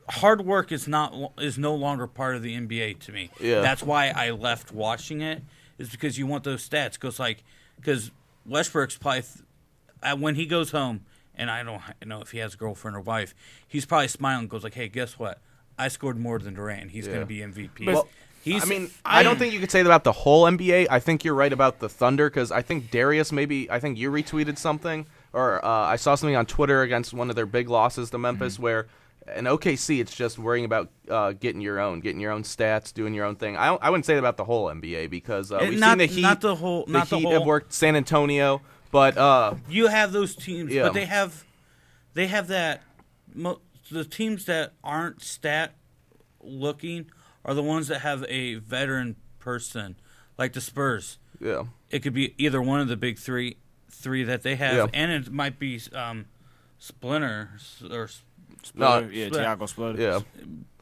hard work is no longer part of the NBA to me. Yeah. That's why I left watching it, is because you want those stats. Because Westbrook's probably when he goes home, and I don't know if he has a girlfriend or wife, he's probably smiling, goes like, hey, guess what? I scored more than Durant. He's going to be MVP. Well, I don't think you could say that about the whole NBA. I think you're right about the Thunder, because I think Darius I think you retweeted something, or I saw something on Twitter against one of their big losses to Memphis where in OKC it's just worrying about getting your own stats, doing your own thing. I wouldn't say that about the whole NBA, because we've seen the Heat. Not the whole. The Heat have worked San Antonio, but you have those teams, but they have that. The teams that aren't stat looking are the ones that have a veteran person, like the Spurs. Yeah, it could be either one of the big three that they have, and it might be Splinter or Thiago Splitter. Yeah,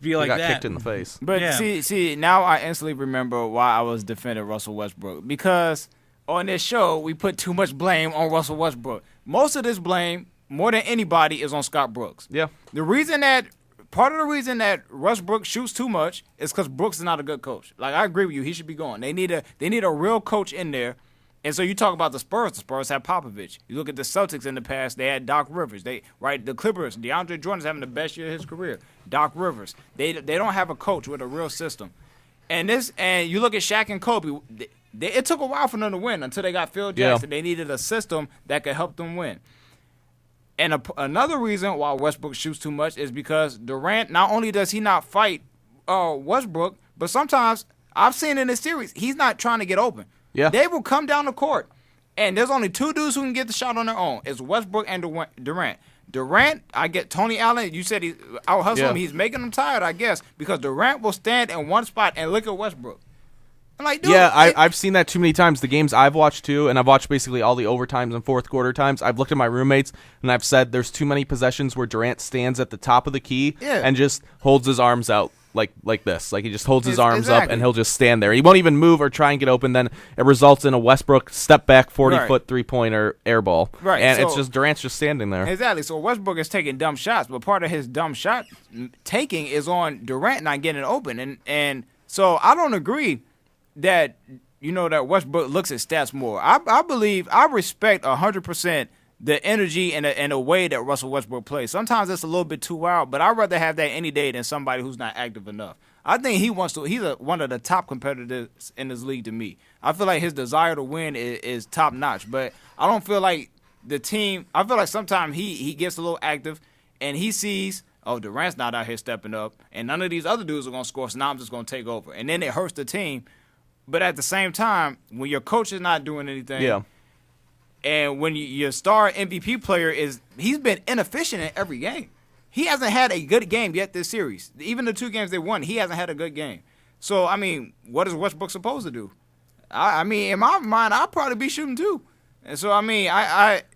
be like he got that. kicked in the face. But see, now I instantly remember why I was defending Russell Westbrook, because on this show we put too much blame on Russell Westbrook. Most of this blame, more than anybody, is on Scott Brooks. Yeah. Part of the reason that Westbrook shoots too much is because Brooks is not a good coach. Like, I agree with you, he should be gone. They need a real coach in there. And so you talk about the Spurs. The Spurs have Popovich. You look at the Celtics in the past, they had Doc Rivers. The Clippers, DeAndre Jordan's having the best year of his career. Doc Rivers. They don't have a coach with a real system. And you look at Shaq and Kobe. It took a while for them to win until they got Phil Jackson. Yeah. They needed a system that could help them win. And another reason why Westbrook shoots too much is because Durant, not only does he not fight Westbrook, but sometimes I've seen in this series, he's not trying to get open. Yeah. They will come down the court, and there's only 2 dudes who can get the shot on their own. It's Westbrook and Durant. Durant, I get Tony Allen. You said he's out hustling him. He's making them tired, I guess, because Durant will stand in one spot and look at Westbrook. I'm like, dude, I've seen that too many times. The games I've watched too, and I've watched basically all the overtimes and fourth quarter times. I've looked at my roommates and I've said there's too many possessions where Durant stands at the top of the key and just holds his arms out like this. Like, he just holds his arms up and he'll just stand there. He won't even move or try and get open. Then it results in a Westbrook step back 40-foot 3-pointer air ball. Right. And it's just Durant's just standing there. Exactly. So Westbrook is taking dumb shots, but part of his dumb shot taking is on Durant not getting open. And so I don't agree that that Westbrook looks at stats more. I respect 100% the energy and the way that Russell Westbrook plays. Sometimes it's a little bit too wild, but I'd rather have that any day than somebody who's not active enough. I think he wants to. He's one of the top competitors in this league to me. I feel like his desire to win is top notch, but I don't feel like the team. I feel like sometimes he gets a little active and he sees, oh, Durant's not out here stepping up, and none of these other dudes are gonna score, so now I'm just gonna take over, and then it hurts the team. But at the same time, when your coach is not doing anything, and when your star MVP player he's been inefficient in every game. He hasn't had a good game yet this series. Even the 2 games they won, he hasn't had a good game. So, I mean, what is Westbrook supposed to do? I mean, in my mind, I'd probably be shooting too. And so, I mean,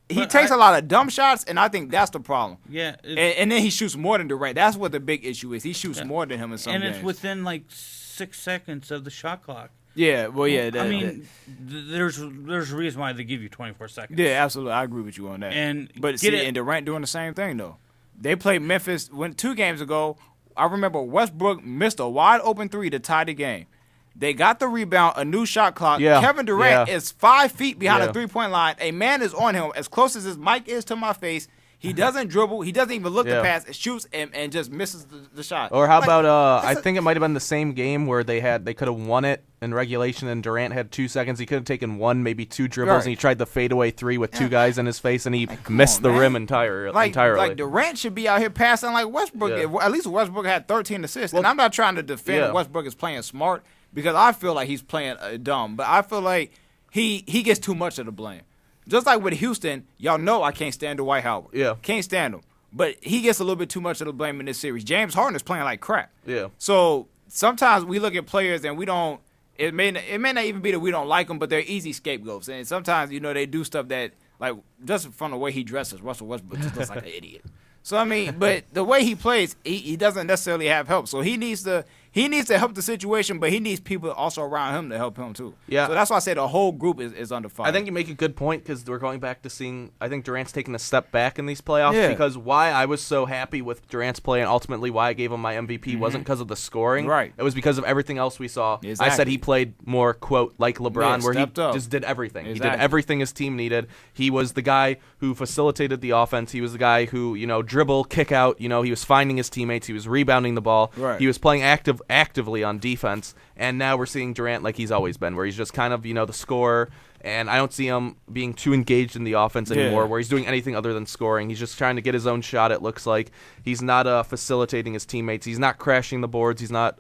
he takes a lot of dumb shots, and I think that's the problem. Yeah. And then he shoots more than Durant. That's what the big issue is. He shoots more than him in some games. And it's within like 6 seconds of the shot clock. Yeah, well, yeah. There's a reason why they give you 24 seconds. Yeah, absolutely. I agree with you on that. And Durant doing the same thing, though. They played Memphis 2 games ago. I remember Westbrook missed a wide-open 3 to tie the game. They got the rebound, a new shot clock. Yeah. Kevin Durant is 5 feet behind the three-point line. A man is on him as close as his mic is to my face. He doesn't dribble. He doesn't even look to pass. It shoots and just misses the shot. Or how about I think it might have been the same game where they could have won it in regulation and Durant had 2 seconds. He could have taken 1, maybe 2 dribbles, and he tried the fadeaway 3 with 2 guys in his face, and he missed the rim entirely. Like Durant should be out here passing like Westbrook. Yeah. At least Westbrook had 13 assists. And I'm not trying to defend Westbrook is playing smart because I feel like he's playing dumb. But I feel like he gets too much of the blame. Just like with Houston, y'all know I can't stand Dwight Howard. Yeah. Can't stand him. But he gets a little bit too much of the blame in this series. James Harden is playing like crap. Yeah. So sometimes we look at players and we don't – it may not even be that we don't like them, but they're easy scapegoats. And sometimes, they do stuff that, like, just from the way he dresses, Russell Westbrook just looks like an idiot. So, I mean, but the way he plays, he doesn't necessarily have help. So he needs to help the situation, but he needs people also around him to help him too. Yeah. So that's why I say the whole group is under fire. I think you make a good point because we're going back to seeing – I think Durant's taking a step back in these playoffs because why I was so happy with Durant's play and ultimately why I gave him my MVP wasn't because of the scoring. Right. It was because of everything else we saw. Exactly. I said he played more, quote, like LeBron where he just did everything. Exactly. He did everything his team needed. He was the guy who facilitated the offense. He was the guy who, dribble, kick out. He was finding his teammates. He was rebounding the ball. Right. He was playing actively on defense, and now we're seeing Durant like he's always been, where he's just kind of, the scorer, and I don't see him being too engaged in the offense anymore, where he's doing anything other than scoring. He's just trying to get his own shot, it looks like. He's not facilitating his teammates. He's not crashing the boards. He's not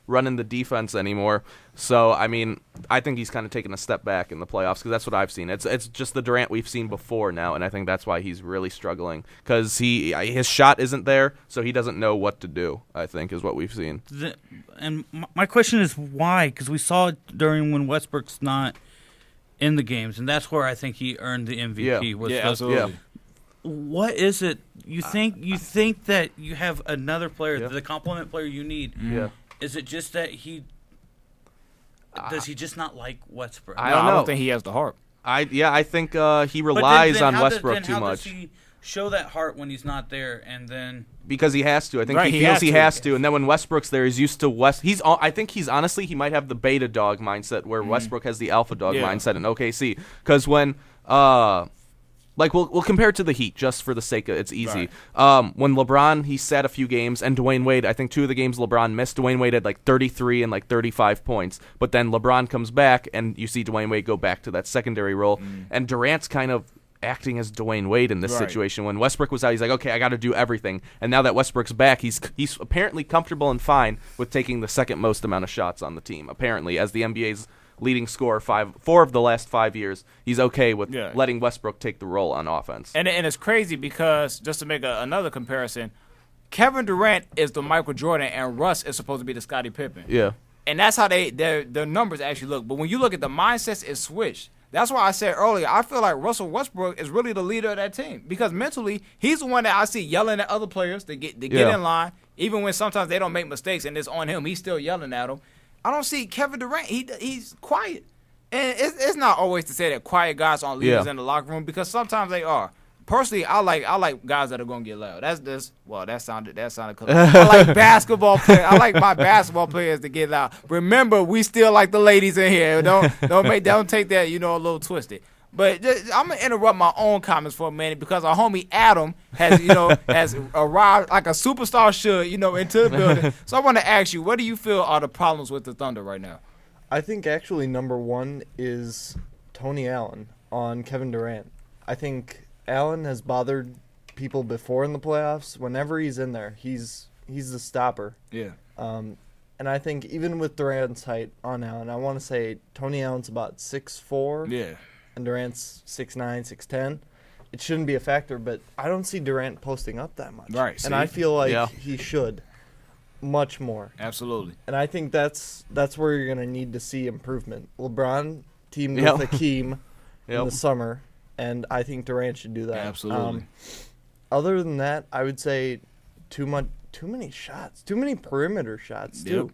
running the defense anymore. So, I mean, I think he's kind of taken a step back in the playoffs because that's what I've seen. It's just the Durant we've seen before now, and I think that's why he's really struggling because his shot isn't there, so he doesn't know what to do, I think, is what we've seen. And my question is why? Because we saw it during when Westbrook's not in the games, and that's where I think he earned the MVP. Absolutely. What is it? You think that you have another player, the complement player you need. Yeah. Is it just that does he just not like Westbrook? I don't think he has the heart. I think he relies on Westbrook too much. Does he show that heart when he's not there, and then because he has to? I think he feels he has to, and then when Westbrook's there, he's used to West. I think he's honestly he might have the beta dog mindset where Westbrook has the alpha dog mindset in OKC. Because when like we'll compare it to the Heat just for the sake of it's easy. Right. When LeBron he sat a few games and Dwayne Wade, I think 2 of the games LeBron missed. Dwayne Wade had like 33 and like 35 points, but then LeBron comes back and you see Dwayne Wade go back to that secondary role, and Durant's kind of acting as Dwayne Wade in this situation. When Westbrook was out, he's like, okay, I got to do everything, and now that Westbrook's back, he's apparently comfortable and fine with taking the second most amount of shots on the team. Apparently, as the NBA's leading scorer 4 of the last 5 years, he's okay with letting Westbrook take the role on offense. And it's crazy because, just to make another comparison, Kevin Durant is the Michael Jordan and Russ is supposed to be the Scottie Pippen. Yeah. And that's how their numbers actually look. But when you look at the mindsets, it's switched. That's why I said earlier, I feel like Russell Westbrook is really the leader of that team because mentally, he's the one that I see yelling at other players to get in line, even when sometimes they don't make mistakes and it's on him. He's still yelling at them. I don't see Kevin Durant. He's quiet. And it's not always to say that quiet guys aren't leaders in the locker room because sometimes they are. Personally, I like guys that are gonna get loud. That sounded cool. I like basketball players. I like my basketball players to get loud. Remember, we still like the ladies in here. Don't take that a little twisted. But I'm gonna interrupt my own comments for a minute because our homie Adam has arrived like a superstar should into the building. So I want to ask you, what do you feel are the problems with the Thunder right now? I think actually number one is Tony Allen on Kevin Durant. I think Allen has bothered people before in the playoffs. Whenever he's in there, he's the stopper. Yeah. And I think even with Durant's height on Allen, I want to say Tony Allen's about 6'4". Yeah. And Durant's 6'9", 6'10". It shouldn't be a factor, but I don't see Durant posting up that much. Right. And I feel like he should much more. Absolutely. And I think that's where you're going to need to see improvement. LeBron teamed with Hakeem in the summer. and I think Durant should do that. Absolutely. Other than that, I would say too many shots, too many perimeter shots too.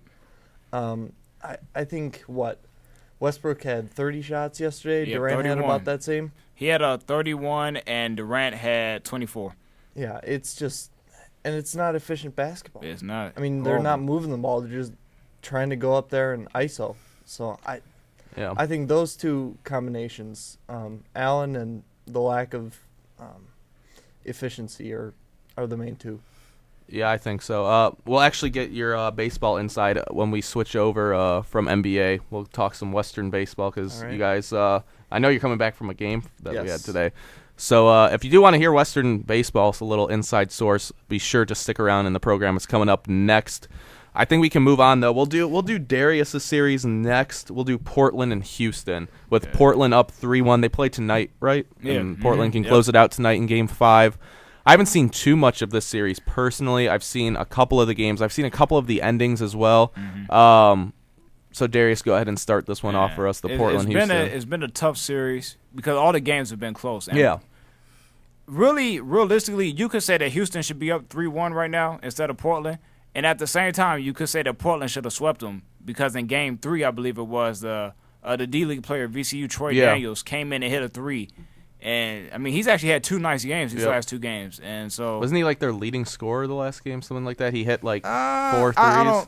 I think Westbrook had 30 shots yesterday. Yeah, Durant 31. had about that same. He had a 31, and Durant had 24. Yeah, it's just, and it's not efficient basketball. It's not. I mean, they're not moving the ball; they're just trying to go up there and ISO. So I think those two combinations, Allen and the lack of efficiency, are the main two. Yeah, I think so. We'll actually get your baseball inside when we switch over from NBA. We'll talk some Western baseball because you guys, I know you're coming back from a game that we had today. So if you do want to hear Western baseball, it's a little inside source. Be sure to stick around in the program. It's coming up next. I think we can move on though. We'll do Darius' series next. We'll do Portland and Houston with Portland up 3-1. They play tonight, right? Yeah. And Portland can close it out tonight in Game 5. I haven't seen too much of this series personally. I've seen a couple of the games. I've seen a couple of the endings as well. So Darius, go ahead and start this one off for us. The Portland Houston. It's been a tough series because all the games have been close. And really, realistically, you could say that Houston should be up 3-1 right now instead of Portland. And at the same time, you could say that Portland should have swept them because in Game 3, I believe it was, the D-League player, VCU, Troy Daniels, came in and hit a 3. And, I mean, he's actually had 2 nice games these last 2 games. And so wasn't he like their leading scorer the last game, something like that? He hit like 4 threes. I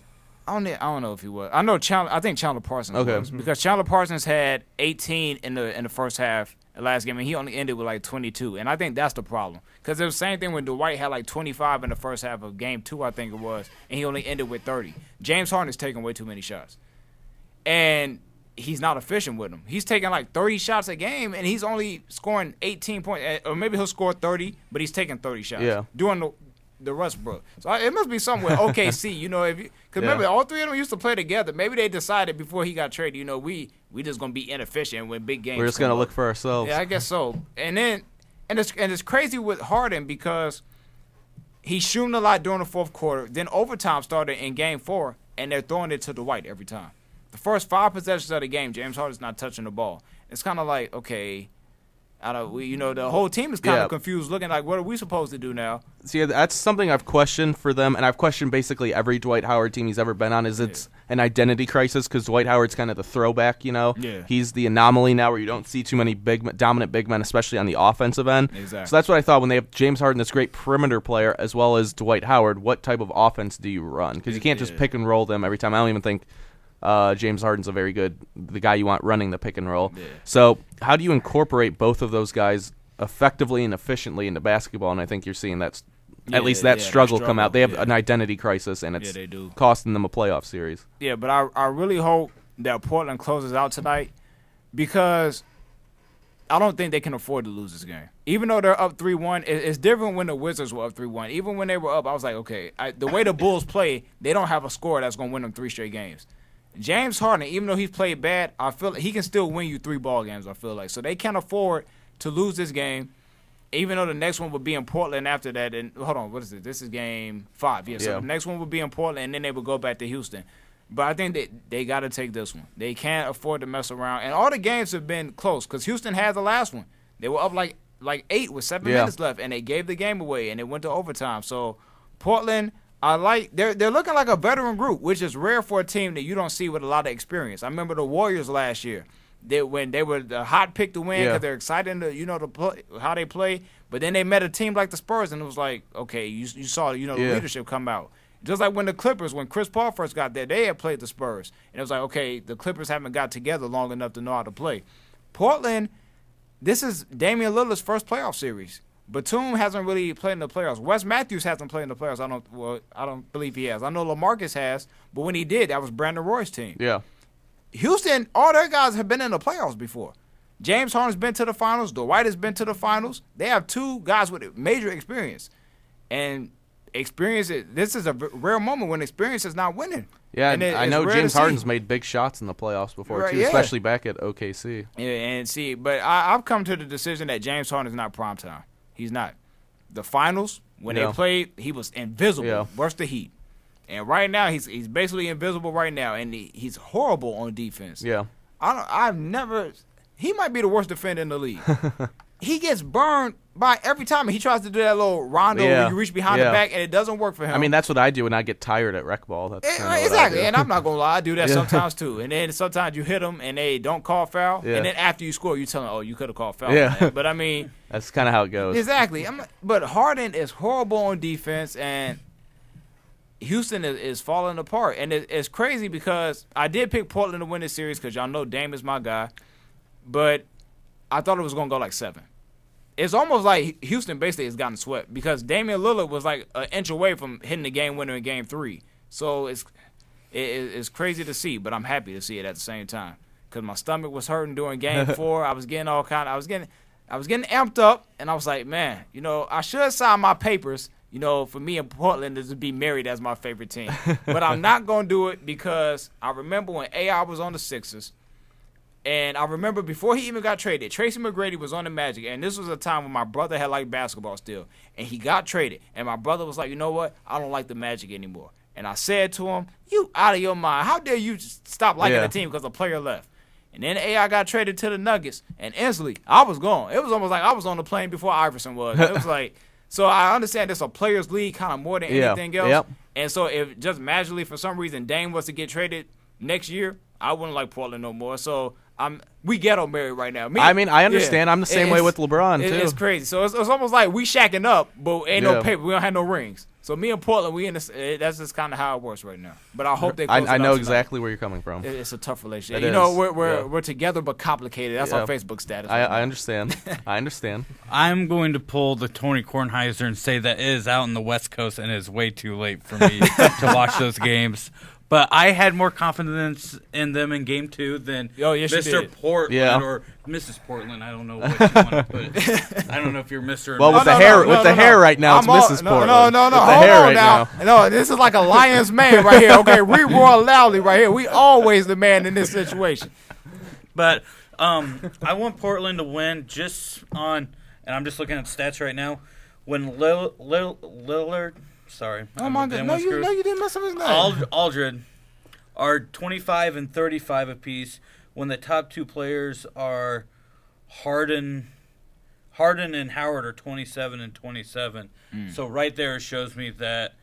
don't know if he was. I think Chandler Parsons was because Chandler Parsons had 18 in the first half the last game, and he only ended with like 22. And I think that's the problem because it was the same thing when Dwight had like 25 in the first half of Game 2, I think it was, and he only ended with 30. James Harden is taking way too many shots, and he's not efficient with them. He's taking like 30 shots a game, and he's only scoring 18 points. Or maybe he'll score 30, but he's taking 30 shots. Doing the Westbrook. So it must be something with OKC, because remember, all 3 of them used to play together. Maybe they decided before he got traded, we just going to be inefficient when big games We're just going to look for ourselves. Yeah, I guess so. And then, and it's crazy with Harden because he's shooting a lot during the fourth quarter. Then overtime started in Game 4, and they're throwing it to Dwight every time. The first 5 possessions of the game, James Harden's not touching the ball. It's kind of like, okay, the whole team is kind of confused, looking like, what are we supposed to do now? See, that's something I've questioned for them, and I've questioned basically every Dwight Howard team he's ever been on. It's an identity crisis because Dwight Howard's kind of the throwback, He's the anomaly now where you don't see too many dominant big men, especially on the offensive end. Exactly. So that's what I thought when they have James Harden, this great perimeter player, as well as Dwight Howard. What type of offense do you run? Because you can't just pick and roll them every time. I don't even think James Harden's the guy you want running the pick and roll. Yeah. So how do you incorporate both of those guys effectively and efficiently into basketball? And I think you're seeing that struggle come out. They have an identity crisis, and it's costing them a playoff series. Yeah, but I really hope that Portland closes out tonight because I don't think they can afford to lose this game. Even though they're up 3-1, it's different when the Wizards were up 3-1. Even when they were up, I was like, okay, the way the Bulls play, they don't have a score that's going to win them 3 straight games. James Harden, even though he's played bad, I feel like he can still win you 3 ball games, I feel like. So they can't afford to lose this game, even though the next one would be in Portland after that. And hold on, what is it? This is Game 5. Yeah, so the next one would be in Portland, and then they would go back to Houston. But I think they got to take this one. They can't afford to mess around. And all the games have been close because Houston had the last one. They were up like 8 with 7 minutes left, and they gave the game away, and it went to overtime. So Portland, they're looking like a veteran group, which is rare for a team that you don't see with a lot of experience. I remember the Warriors last year. When they were the hot pick to win because they're excited to play, how they play. But then they met a team like the Spurs, and it was like, okay, you saw the leadership come out. Just like when the Clippers, when Chris Paul first got there, they had played the Spurs. And it was like, okay, the Clippers haven't got together long enough to know how to play. Portland, this is Damian Lillard's first playoff series. Batum hasn't really played in the playoffs. Wes Matthews hasn't played in the playoffs. I don't believe he has. I know LaMarcus has, but when he did, that was Brandon Roy's team. Yeah. Houston, all their guys have been in the playoffs before. James Harden's been to the finals. Dwight has been to the finals. They have 2 guys with major experience. And experience, this is a rare moment when experience is not winning. Yeah, and I know James Harden's made big shots in the playoffs before, too, especially back at OKC. Yeah, and see, but I've come to the decision that James Harden is not primetime. He's not. The finals, when they played, he was invisible versus the Heat. And right now, he's basically invisible right now, and he's horrible on defense. Yeah. He might be the worst defender in the league. he gets burned by every time he tries to do that little rondo where you reach behind the back and it doesn't work for him. I mean, that's what I do when I get tired at rec ball. That's exactly, and I'm not gonna lie, I do that sometimes too. And then sometimes you hit them and they don't call foul, and then after you score, you tell them, "Oh, you could have called foul." Yeah, but I mean, that's kind of how it goes. Exactly. But Harden is horrible on defense, and Houston is falling apart. And it's crazy because I did pick Portland to win this series because y'all know Dame is my guy, but I thought it was going to go like 7. It's almost like Houston basically has gotten swept because Damian Lillard was like an inch away from hitting the game winner in Game 3. So it's crazy to see, but I'm happy to see it at the same time because my stomach was hurting during Game 4. I was getting I was getting amped up, and I was like, man, I should sign my papers, for me and Portland to be married as my favorite team. But I'm not going to do it because I remember when AI was on the Sixers. And I remember before he even got traded, Tracy McGrady was on the Magic. And this was a time when my brother had liked basketball still. And he got traded. And my brother was like, you know what? I don't like the Magic anymore. And I said to him, you out of your mind. How dare you stop liking the team because a player left? And then AI got traded to the Nuggets. And instantly, I was gone. It was almost like I was on the plane before Iverson was. It was like, so I understand it's a players' league kind of more than anything else. Yep. And so if just magically for some reason Dame was to get traded next year, I wouldn't like Portland no more. So we ghetto married right now. I understand. I'm the same way with LeBron too. It's crazy. So it's almost like we shacking up, but ain't no paper. We don't have no rings. So me and Portland, we in this. That's just kind of how it works right now. But I hope they. I know exactly where you're coming from. It's a tough relationship. We're together but complicated. That's our Facebook status. I understand. I understand. I'm going to pull the Tony Kornheiser and say that it is out in the West Coast and it's way too late for me to watch those games. But I had more confidence in them in Game 2 than Mr. Portland or Mrs. Portland. I don't know what you want to put. I don't know if you're Mr. Well, with the hair right now, it's Mrs. Portland. No. Hold on now. No, this is like a lion's man right here. Okay, we roar loudly right here. We always the man in this situation. But I want Portland to win just on, and I'm just looking at stats right now. When Lillard. Sorry. Oh, my God. No, you didn't mess up his name. Aldred are 25 and 35 apiece when the top two players are Harden and Howard are 27 and 27. So right there it shows me that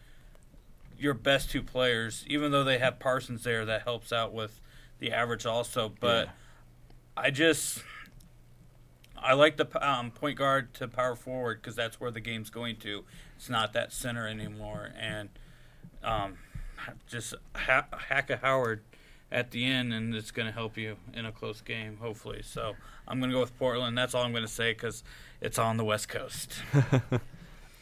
your best two players, even though they have Parsons there, that helps out with the average also. But I like the point guard to power forward because that's where the game's going to. It's not that center anymore. And just hack a Howard at the end, and it's going to help you in a close game, hopefully. So I'm going to go with Portland. That's all I'm going to say because it's on the West Coast.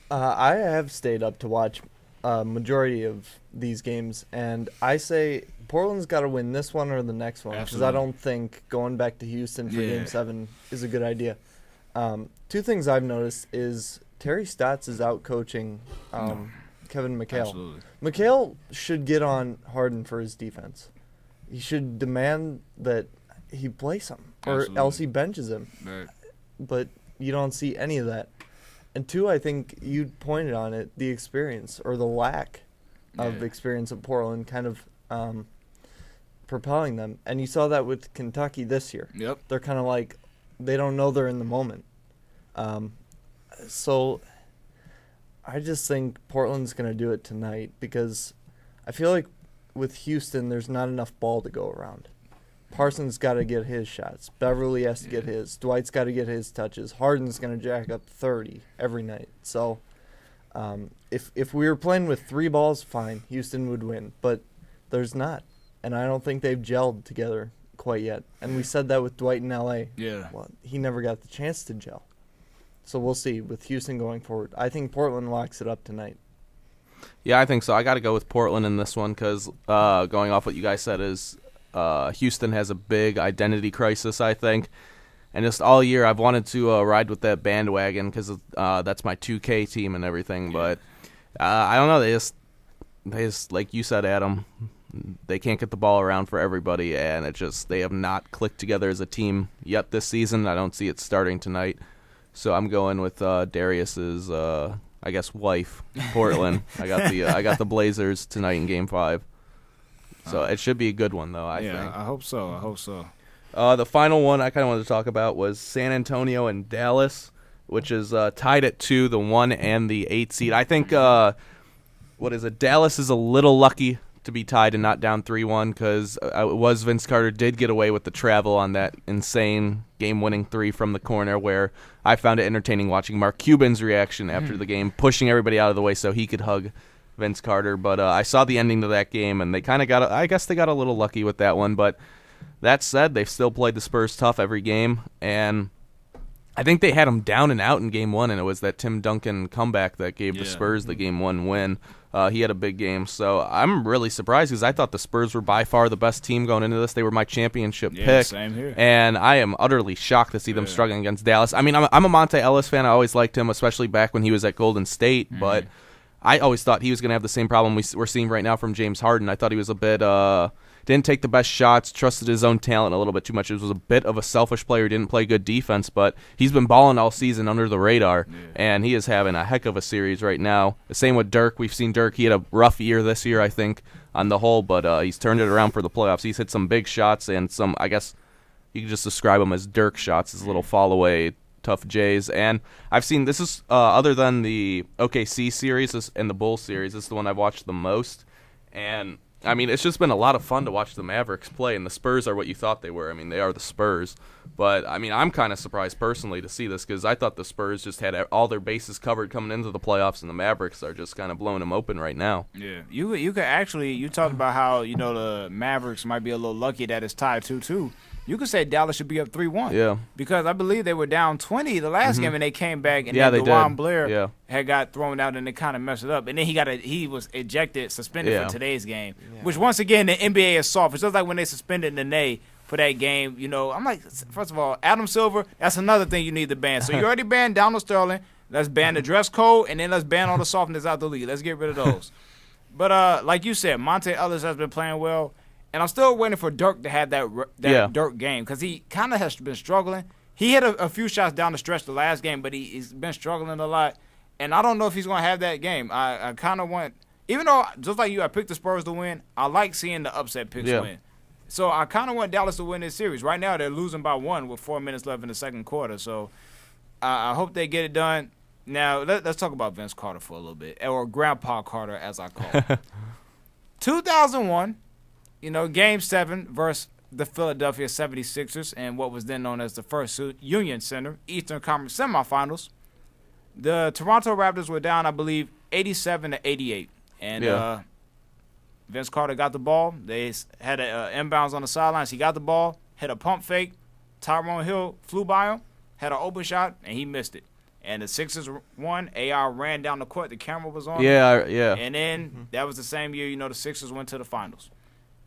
I have stayed up to watch majority of these games, and I say Portland's got to win this one or the next one because I don't think going back to Houston for Game 7 is a good idea. Two things I've noticed is Terry Stotts is out coaching Kevin McHale. Absolutely. McHale should get on Harden for his defense. He should demand that he play some, or else he benches him. Right. But you don't see any of that. And two, I think you pointed on it, the experience or the lack of experience of Portland kind of propelling them. And you saw that with Kentucky this year. Yep. They're kind of like, they don't know they're in the moment. So I just think Portland's going to do it tonight because I feel like with Houston, there's not enough ball to go around. Parsons got to get his shots. Beverly has to get his. Dwight's got to get his touches. Harden's going to jack up 30 every night. So if we were playing with 3 balls, fine, Houston would win. But there's not. And I don't think they've gelled together quite yet. And we said that with Dwight in L.A. Yeah. Well, he never got the chance to gel. So we'll see with Houston going forward. I think Portland locks it up tonight. Yeah, I think so. I got to go with Portland in this one because going off what you guys said is Houston has a big identity crisis, I think. And just all year I've wanted to ride with that bandwagon because that's my 2K team and everything. But I don't know. They just, like you said, Adam, they can't get the ball around for everybody. And they have not clicked together as a team yet this season. I don't see it starting tonight. So I'm going with Darius's, I guess, wife, Portland. I got the Blazers tonight in Game 5. So it should be a good one, though. I think. I hope so. The final one I kind of wanted to talk about was San Antonio and Dallas, which is tied at 2, the 1 and the 8 seed. I think Dallas is a little lucky to be tied and not down 3-1 because Vince Carter did get away with the travel on that insane game-winning 3 from the corner where I found it entertaining watching Mark Cuban's reaction after the game, pushing everybody out of the way so he could hug Vince Carter. But I saw the ending to that game, and they kind of I guess they got a little lucky with that one. But that said, they've still played the Spurs tough every game, and I think they had them down and out in Game 1, and it was that Tim Duncan comeback that gave the Spurs the Game 1 win. He had a big game, so I'm really surprised because I thought the Spurs were by far the best team going into this. They were my championship pick, same here. And I am utterly shocked to see them struggling against Dallas. I mean, I'm a Monte Ellis fan. I always liked him, especially back when he was at Golden State, but I always thought he was going to have the same problem we're seeing right now from James Harden. I thought he was a bit didn't take the best shots, trusted his own talent a little bit too much. It was a bit of a selfish player, didn't play good defense, but he's been balling all season under the radar, and he is having a heck of a series right now. The same with Dirk. We've seen Dirk. He had a rough year this year, I think, on the whole, but he's turned it around for the playoffs. He's hit some big shots and some, I guess you could just describe them as Dirk shots, his little fall-away tough Jays. And I've seen, this is, other than the OKC series and the Bulls series, this is the one I've watched the most, and I mean, it's just been a lot of fun to watch the Mavericks play, and the Spurs are what you thought they were. I mean, they are the Spurs. But, I mean, I'm kind of surprised personally to see this because I thought the Spurs just had all their bases covered coming into the playoffs, and the Mavericks are just kind of blowing them open right now. Yeah. You could actually, you talked about how, the Mavericks might be a little lucky that it's tied 2-2. You could say Dallas should be up 3-1. Yeah. Because I believe they were down 20 the last game, and they came back, and then DeJuan Blair had got thrown out, and they kind of messed it up. And then he was suspended for today's game, which, once again, the NBA is soft. It's just like when they suspended Nene for that game. I'm like, first of all, Adam Silver, that's another thing you need to ban. So you already banned Donald Sterling. Let's ban the dress code, and then let's ban all the softness out the league. Let's get rid of those. But like you said, Monte Ellis has been playing well. And I'm still waiting for Dirk to have that Dirk game because he kind of has been struggling. He hit a few shots down the stretch the last game, but he's been struggling a lot. And I don't know if he's going to have that game. I kind of want – even though, just like you, I picked the Spurs to win, I like seeing the upset picks win. So I kind of want Dallas to win this series. Right now they're losing by 1 with 4 minutes left in the second quarter. So I hope they get it done. Now, let's talk about Vince Carter for a little bit, or Grandpa Carter as I call him. 2001 – Game 7 versus the Philadelphia 76ers and what was then known as the First Union Center Eastern Conference Semifinals. The Toronto Raptors were down, I believe, 87-88. And Vince Carter got the ball. They had an inbounds on the sidelines. He got the ball, hit a pump fake. Tyrone Hill flew by him, had an open shot, and he missed it. And the Sixers won. AR ran down the court. The camera was on. Yeah. And then that was the same year, the Sixers went to the finals.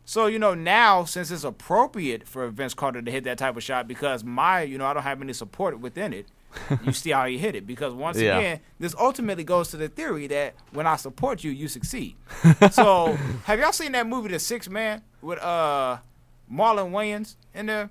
So, now, since it's appropriate for Vince Carter to hit that type of shot because I don't have any support within it, you see how he hit it. Because, once again, this ultimately goes to the theory that when I support you, you succeed. So, have y'all seen that movie, The Sixth Man, with Marlon Wayans in there?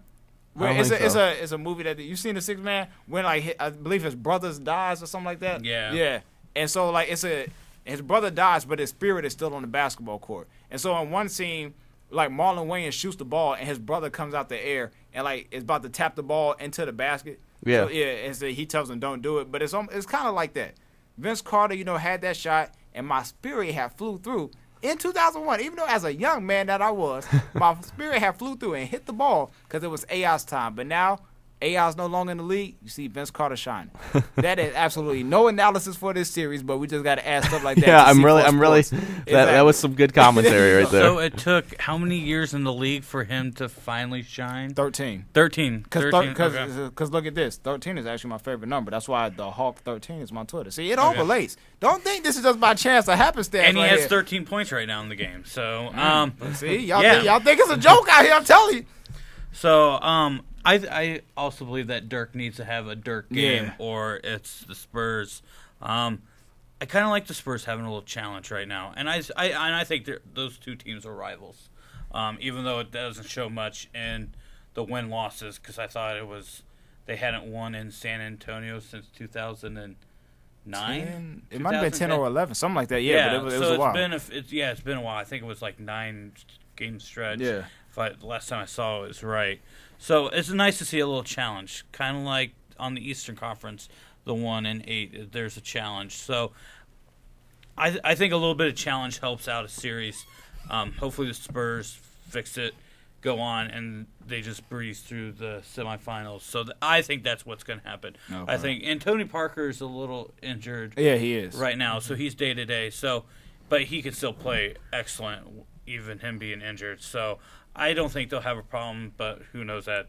Where it's a movie that you've seen, The Sixth Man, when, I believe his brother dies or something like that? Yeah. And so, his brother dies, but his spirit is still on the basketball court. And so, in one scene, Marlon Wayans shoots the ball and his brother comes out the air and is about to tap the ball into the basket. Yeah. So, and so he tells him don't do it, but it's kind of like that. Vince Carter, had that shot and my spirit had flew through in 2001. Even though as a young man that I was, my spirit had flew through and hit the ball because it was AI's time. But now AI's no longer in the league. You see Vince Carter shining. That is absolutely no analysis for this series, but we just got to add stuff like that. Yeah, I'm really. That was some good commentary right there. So it took how many years in the league for him to finally shine? 13. 13. Because look at this. 13 is actually my favorite number. That's why the Hawk 13 is my Twitter. See, it overlays. Don't think this is just by chance or happenstance. And he has 13 points right now in the game. So, see, y'all think it's a joke out here? I'm telling you. So, I also believe that Dirk needs to have a Dirk game, or it's the Spurs. I kind of like the Spurs having a little challenge right now, and I think those two teams are rivals, even though it doesn't show much in the win losses because I thought they hadn't won in San Antonio since 2009. It might have been 10 or 11, something like that. Yeah, but it was a while. It's been a while. I think it was 9 game stretch. Yeah. The last time I saw it was right. So it's nice to see a little challenge, kind of like on the Eastern Conference, the 1 and 8. There's a challenge. So I think a little bit of challenge helps out a series. Hopefully the Spurs fix it, go on, and they just breeze through the semifinals. So I think that's what's going to happen. Okay. I think, and Tony Parker is a little injured. Yeah, he is right now, so he's day to day. So, but he can still play excellent, even him being injured. So I don't think they'll have a problem. But who knows that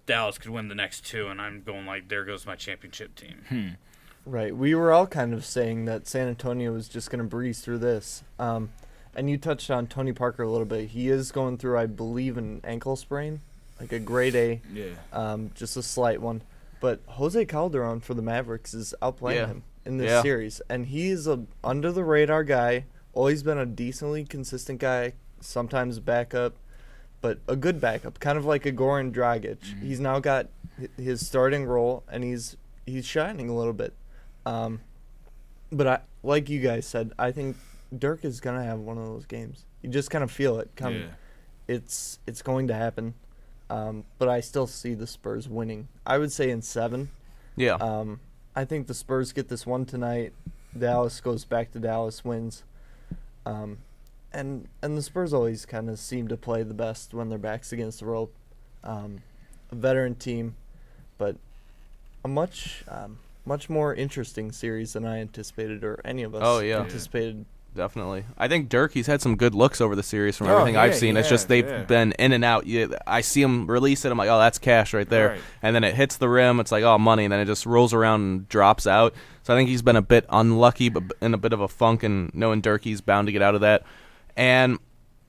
Dallas could win the next 2, and I'm going like, there goes my championship team. Right. We were all kind of saying that San Antonio was just going to breeze through this. And you touched on Tony Parker a little bit. He is going through, I believe, an ankle sprain, like a grade A. Yeah. Just a slight one. But Jose Calderon for the Mavericks is outplaying him in this series. And he's a under-the-radar guy, always been a decently consistent guy, sometimes backup, but a good backup, kind of like a Goran Dragic. Mm-hmm. He's now got his starting role, and he's shining a little bit. But like you guys said, I think Dirk is going to have one of those games. You just kind of feel it coming. Yeah. It's going to happen. But I still see the Spurs winning. I would say in 7. Yeah. I think the Spurs get this one tonight. Dallas goes back to Dallas, wins. And the Spurs always kind of seem to play the best when their back's against the rope. A veteran team, but a much more interesting series than I anticipated, or any of us anticipated. Definitely. I think Dirk, he's had some good looks over the series from everything I've seen. It's just they've been in and out. I see him release it. I'm like, oh, that's cash right there. Right. And then it hits the rim. It's like, oh, money. And then it just rolls around and drops out. So I think he's been a bit unlucky, but in a bit of a funk. And knowing Dirk, he's bound to get out of that. And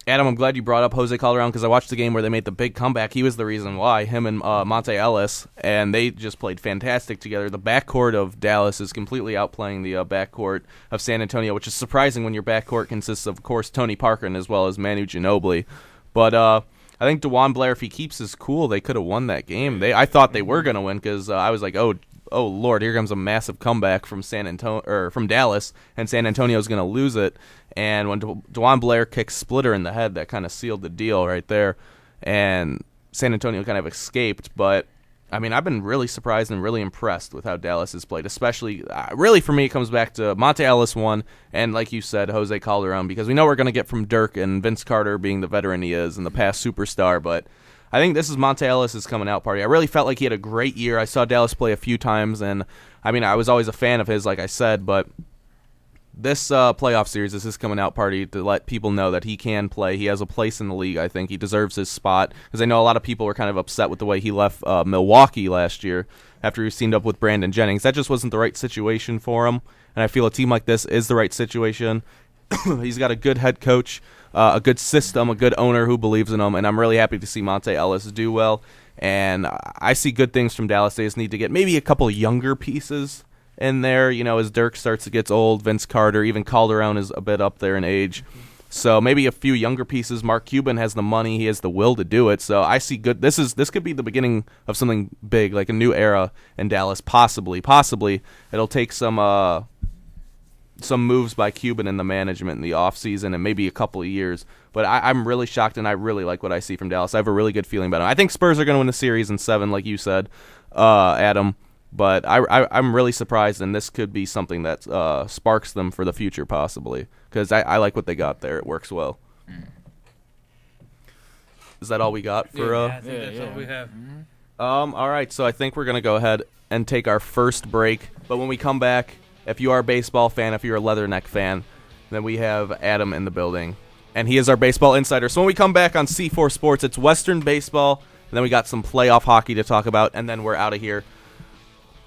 Adam, I'm glad you brought up Jose Calderon because I watched the game where they made the big comeback. He was the reason why, him and Monte Ellis, and they just played fantastic together. The backcourt of Dallas is completely outplaying the backcourt of San Antonio, which is surprising when your backcourt consists of course, Tony Parker as well as Manu Ginobili. But I think DeJuan Blair, if he keeps his cool, they could have won that game. I thought they were going to win because I was like, oh, Lord, here comes a massive comeback from from Dallas, and San Antonio's going to lose it. And when DeJuan Blair kicked Splitter in the head, that kind of sealed the deal right there. And San Antonio kind of escaped. But, I mean, I've been really surprised and really impressed with how Dallas has played. Especially, really for me, it comes back to Monte Ellis one, and like you said, Jose Calderon. Because we know we're going to get from Dirk and Vince Carter being the veteran he is and the past superstar. But I think this is Monte Ellis' coming out party. I really felt like he had a great year. I saw Dallas play a few times. And, I mean, I was always a fan of his, like I said. But this playoff series is his coming out party to let people know that he can play. He has a place in the league, I think. He deserves his spot because I know a lot of people were kind of upset with the way he left Milwaukee last year after he teamed up with Brandon Jennings. That just wasn't the right situation for him, and I feel a team like this is the right situation. He's got a good head coach, a good system, a good owner who believes in him, and I'm really happy to see Monte Ellis do well. And I see good things from Dallas. They just need to get maybe a couple younger pieces in there, as Dirk starts to get old, Vince Carter, even Calderon is a bit up there in age. So maybe a few younger pieces. Mark Cuban has the money, he has the will to do it. So I see good. This could be the beginning of something big, like a new era in Dallas. Possibly, it'll take some moves by Cuban in the management in the offseason and maybe a couple of years. But I'm really shocked, and I really like what I see from Dallas. I have a really good feeling about it. I think Spurs are going to win the series in 7, like you said, Adam. But I'm really surprised, and this could be something that sparks them for the future, possibly, because I like what they got there. It works well. Is that all we got for? I think that's all we have. All right, so I think we're gonna go ahead and take our first break. But when we come back, if you are a baseball fan, if you're a Leatherneck fan, then we have Adam in the building, and he is our baseball insider. So when we come back on C4 Sports, it's Western baseball, and then we got some playoff hockey to talk about, and then we're out of here.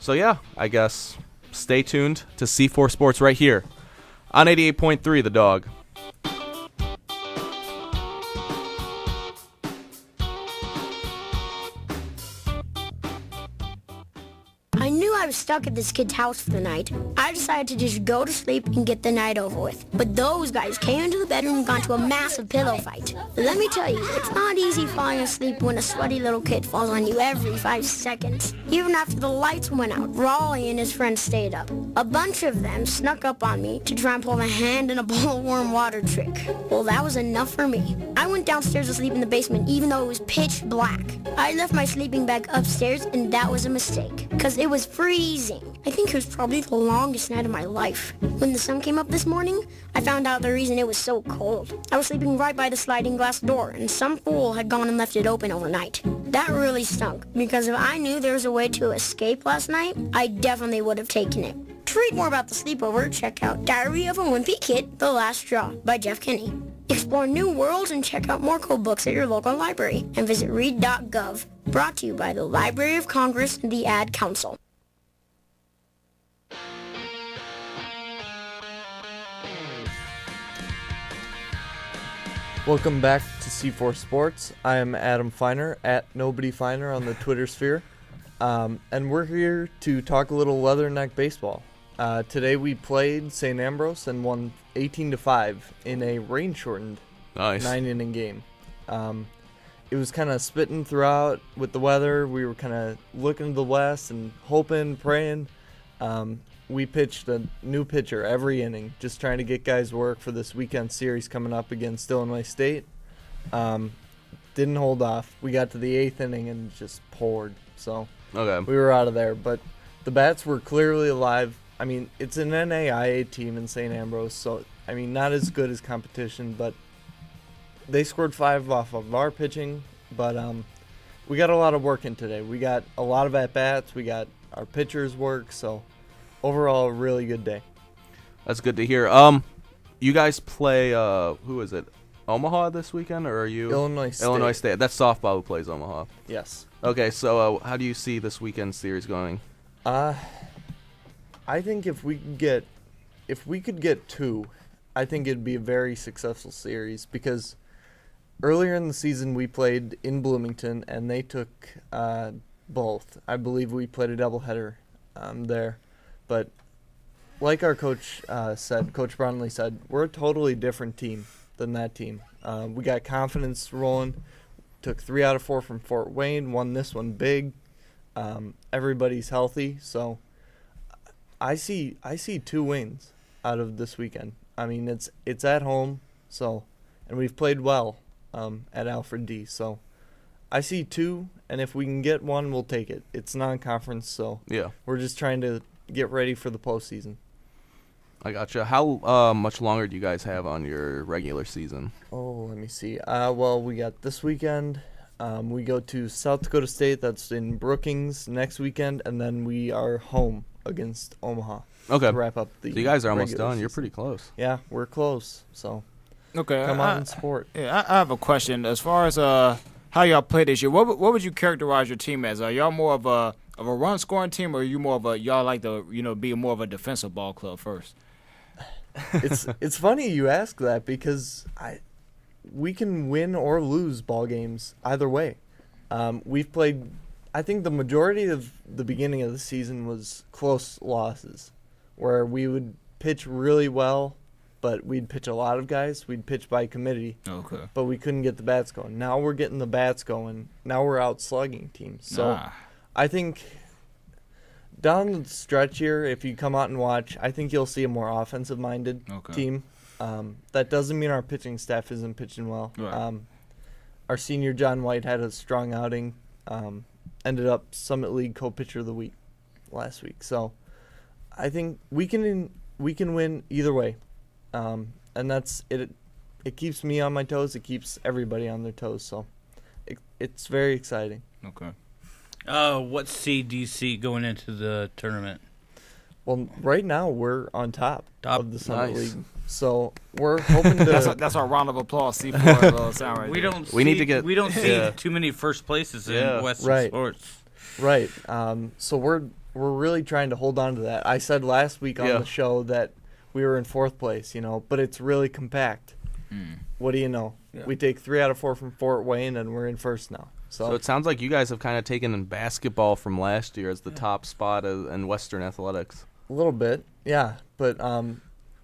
So, yeah, I guess stay tuned to C4 Sports right here on 88.3 The Dog. I knew I was stuck at this kid's house for the night, I decided to just go to sleep and get the night over with. But those guys came into the bedroom and got into a massive pillow fight. Let me tell you, it's not easy falling asleep when a sweaty little kid falls on you every 5 seconds. Even after the lights went out, Raleigh and his friends stayed up. A bunch of them snuck up on me to try and pull a hand in a bowl of warm water trick. Well, that was enough for me. I went downstairs to sleep in the basement even though it was pitch black. I left my sleeping bag upstairs and that was a mistake, because it was freezing. I think it was probably the longest night of my life. When the sun came up this morning, I found out the reason it was so cold. I was sleeping right by the sliding glass door, and some fool had gone and left it open overnight. That really stunk, because if I knew there was a way to escape last night, I definitely would have taken it. To read more about the sleepover, check out Diary of a Wimpy Kid, The Last Straw by Jeff Kinney. Explore new worlds and check out more cool books at your local library, and visit read.gov. Brought to you by the Library of Congress and the Ad Council. Welcome back to C4 Sports. I am Adam Feiner, at Nobody Feiner on the Twitter sphere. And we're here to talk a little Leatherneck baseball. Today we played St. Ambrose and won 18-5 in a rain-shortened 9-inning game. It was kind of spitting throughout with the weather. We were kind of looking to the west and hoping, praying. We pitched a new pitcher every inning, just trying to get guys work for this weekend series coming up against Illinois State. Didn't hold off. We got to the 8th inning and just poured. So we were out of there. But the bats were clearly alive. I mean, it's an NAIA team in St. Ambrose, so, I mean, not as good as competition, but they scored 5 off of our pitching. But we got a lot of work in today. We got a lot of at-bats. We got our pitchers' work, so overall, a really good day. That's good to hear. You guys play, who is it, Omaha this weekend, or are you? Illinois State. Illinois State. That's softball who plays Omaha. Yes. Okay, so how do you see this weekend series going? I think if we could get 2, I think it'd be a very successful series, because earlier in the season we played in Bloomington and they took both. I believe we played a doubleheader there, but like our coach said, Coach Brownlee said, we're a totally different team than that team. We got confidence rolling. Took 3 out of 4 from Fort Wayne. Won this one big. Everybody's healthy, so I see 2 wins out of this weekend. I mean, it's at home, so, and we've played well at Alfred D. So I see 2, and if we can get 1, we'll take it. It's non-conference, so yeah, we're just trying to get ready for the postseason. I gotcha. How much longer do you guys have on your regular season? Oh, let me see. Well, we got this weekend. We go to South Dakota State. That's in Brookings next weekend, and then we are home against Omaha. Okay. To wrap up the. So you guys are almost regular done. season. You're pretty close. Yeah, we're close. So. Okay. Come on and support. Yeah, I have a question as far as how y'all play this year. What would you characterize your team as? Are y'all more of a run scoring team, or are you more of a y'all like to be more of a defensive ball club first? It's funny you ask that, because we can win or lose ball games either way. We've played, I think the majority of the beginning of the season was close losses, where we would pitch really well, but we'd pitch a lot of guys. We'd pitch by committee, but we couldn't get the bats going. Now we're getting the bats going. Now we're out slugging teams. So I think down the stretch here, if you come out and watch, I think you'll see a more offensive-minded team. That doesn't mean our pitching staff isn't pitching well. Right. Our senior John White had a strong outing. Ended up Summit League co-pitcher of the week last week. So I think we can win either way, and that's it. It keeps me on my toes. It keeps everybody on their toes. So it's very exciting. Okay. What seed do you see going into the tournament? Well, right now we're on top of the Summit League. So we're hoping to. That's our round of applause. C4 sound right. We don't see too many first places in Western sports. Right. So we're really trying to hold on to that. I said last week on the show that we were in 4th place, but it's really compact. What do you know? Yeah. We take 3 out of 4 from Fort Wayne, and we're in 1st now. So it sounds like you guys have kind of taken in basketball from last year as the top spot in Western athletics. A little bit, yeah. But,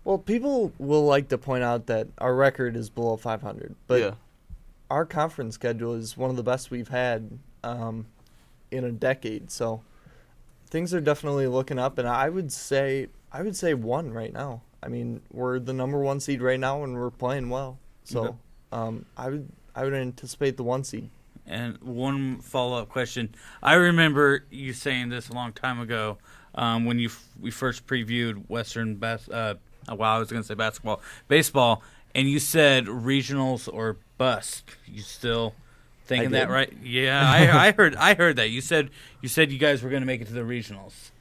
well, people will like to point out that our record is below 500. But our conference schedule is one of the best we've had in a decade. So things are definitely looking up, and I would say 1 right now. I mean, we're the number 1 seed right now, and we're playing well. So I would anticipate the 1 seed. And one follow-up question. I remember you saying this a long time ago when we first previewed Western baseball, and you said regionals or bust. You still thinking that right? Yeah, I heard that. You said you guys were going to make it to the regionals.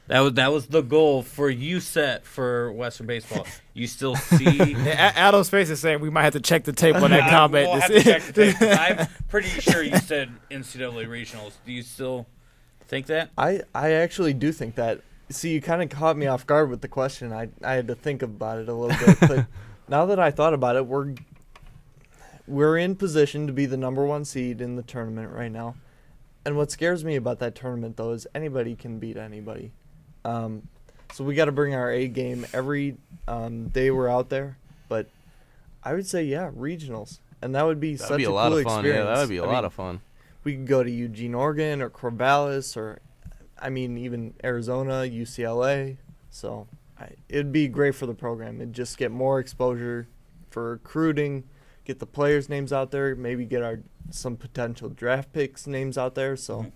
That was the goal for you set for Western baseball. You still see Adam's face is saying we might have to check the tape on that comment. We'll have to check the tape, 'cause I'm pretty sure you said NCAA regionals. Do you still think that? I actually do think that. See, you kind of caught me off guard with the question. I had to think about it a little bit, but now that I thought about it, we're in position to be the number 1 seed in the tournament right now. And what scares me about that tournament, though, is anybody can beat anybody. So we got to bring our A game every day we're out there. But I would say, regionals. And that would be such a cool experience. Yeah, that would be a lot of fun. We could go to Eugene, Oregon, or Corvallis, or, even Arizona, UCLA. So it'd be great for the program. It'd just get more exposure for recruiting, get the players' names out there, maybe get some potential draft picks' names out there. So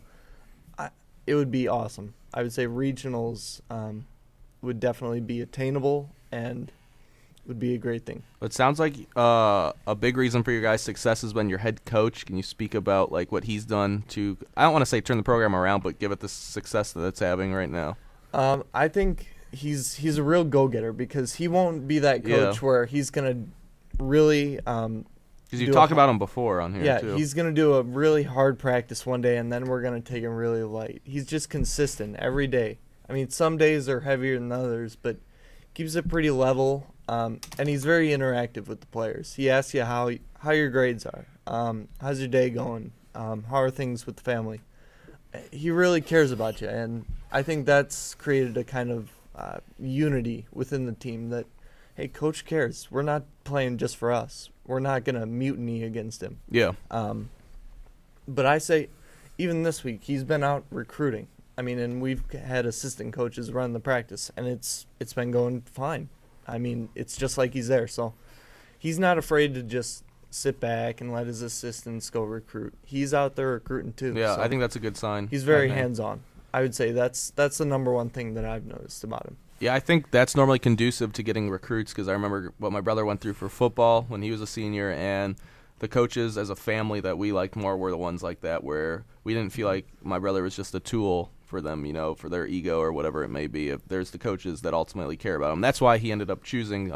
it would be awesome. I would say regionals would definitely be attainable and would be a great thing. It sounds like a big reason for your guys' success has been your head coach. Can you speak about what he's done to, I don't want to say turn the program around, but give it the success that it's having right now? I think he's a real go-getter because he won't be that coach where he's going to really because you talked about him before on here, too. Yeah, he's going to do a really hard practice one day, and then we're going to take him really light. He's just consistent every day. Some days are heavier than others, but keeps it pretty level, and he's very interactive with the players. He asks you how your grades are, how's your day going, how are things with the family. He really cares about you, and I think that's created a kind of unity within the team that, hey, Coach cares. We're not playing just for us. We're not going to mutiny against him. Yeah. But I say, even this week, he's been out recruiting. And we've had assistant coaches run the practice, and it's been going fine. It's just like he's there. So he's not afraid to just sit back and let his assistants go recruit. He's out there recruiting too. Yeah, so I think that's a good sign. He's very hands-on. I would say that's the number 1 thing that I've noticed about him. Yeah, I think that's normally conducive to getting recruits because I remember what my brother went through for football when he was a senior, and the coaches as a family that we liked more were the ones like that where we didn't feel like my brother was just a tool for them, for their ego or whatever it may be. If there's the coaches that ultimately care about him. That's why he ended up choosing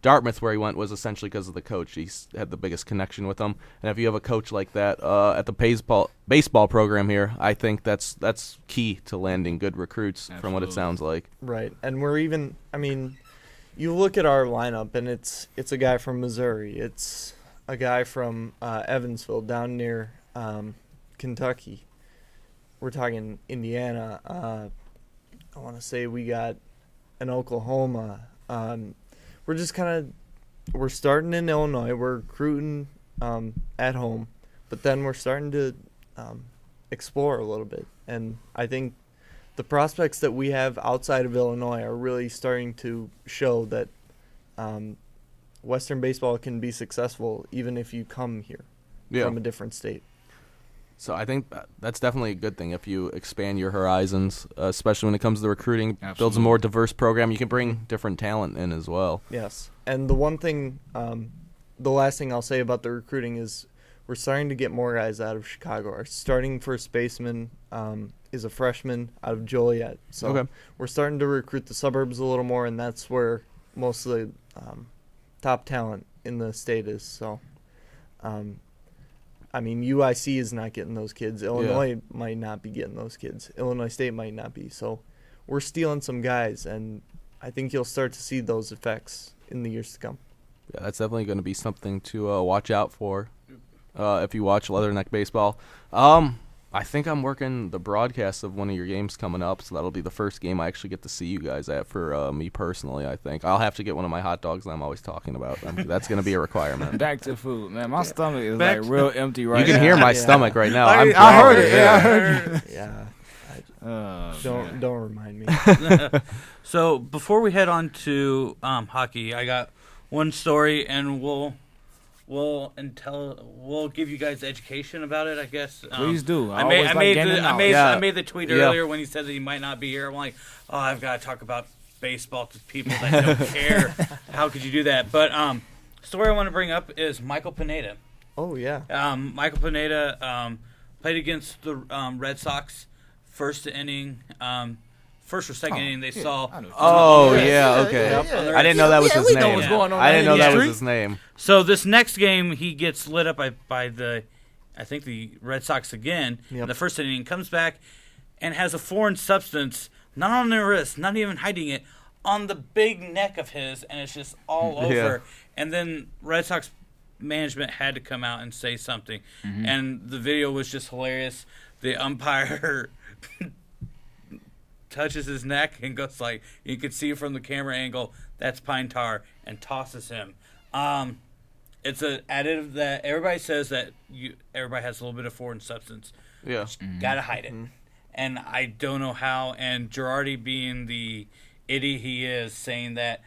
Dartmouth where he went was essentially because of the coach. He had the biggest connection with them. And if you have a coach like that at the baseball program here, I think that's key to landing good recruits. Absolutely. From what it sounds like. Right. And we're even, you look at our lineup and it's a guy from Missouri. It's a guy from Evansville down near Kentucky. We're talking Indiana. I want to say we got an Oklahoma. We're just we're starting in Illinois. We're recruiting at home, but then we're starting to explore a little bit. And I think the prospects that we have outside of Illinois are really starting to show that Western baseball can be successful even if you come here from a different state. So I think that's definitely a good thing if you expand your horizons, especially when it comes to the recruiting. Absolutely. Builds a more diverse program. You can bring different talent in as well. Yes. And the one thing, the last thing I'll say about the recruiting is we're starting to get more guys out of Chicago. Our starting first baseman is a freshman out of Joliet. So we're starting to recruit the suburbs a little more, and that's where most of the top talent in the state is. So UIC is not getting those kids. Illinois might not be getting those kids. Illinois State might not be. So we're stealing some guys, and I think you'll start to see those effects in the years to come. Yeah, that's definitely going to be something to watch out for. if you watch Leatherneck Baseball. I think I'm working the broadcast of one of your games coming up, so that'll be the first game I actually get to see you guys at for me personally, I think. I'll have to get one of my hot dogs that I'm always talking about. That's going to be a requirement. Back to food, man. My stomach is real empty right now. You can hear my stomach right now. I heard it. Yeah, I heard it. Yeah. Don't remind me. So before we head on to hockey, I got one story, and we'll give you guys education about it, I guess. Please do. I made the tweet earlier when he said that he might not be here. I'm like, oh, I've got to talk about baseball to people that don't care. How could you do that? But story I want to bring up is Michael Pineda. Oh yeah. Michael Pineda played against the Red Sox. First inning. First or second inning, they saw. Oh, yeah, okay. I didn't know that was his name. We know what's going on. I didn't know that was his name. So this next game, he gets lit up by the Red Sox again. Yep. In the first inning, comes back and has a foreign substance, not on their wrist, not even hiding it, on the big neck of his, and it's just all over. Yeah. And then Red Sox management had to come out and say something. And the video was just hilarious. The umpire touches his neck and goes like, you can see from the camera angle, that's pine tar, and tosses him. It's an additive that everybody says that everybody has a little bit of foreign substance. Yeah. Gotta hide it. And I don't know how, and Girardi being the idiot he is, saying that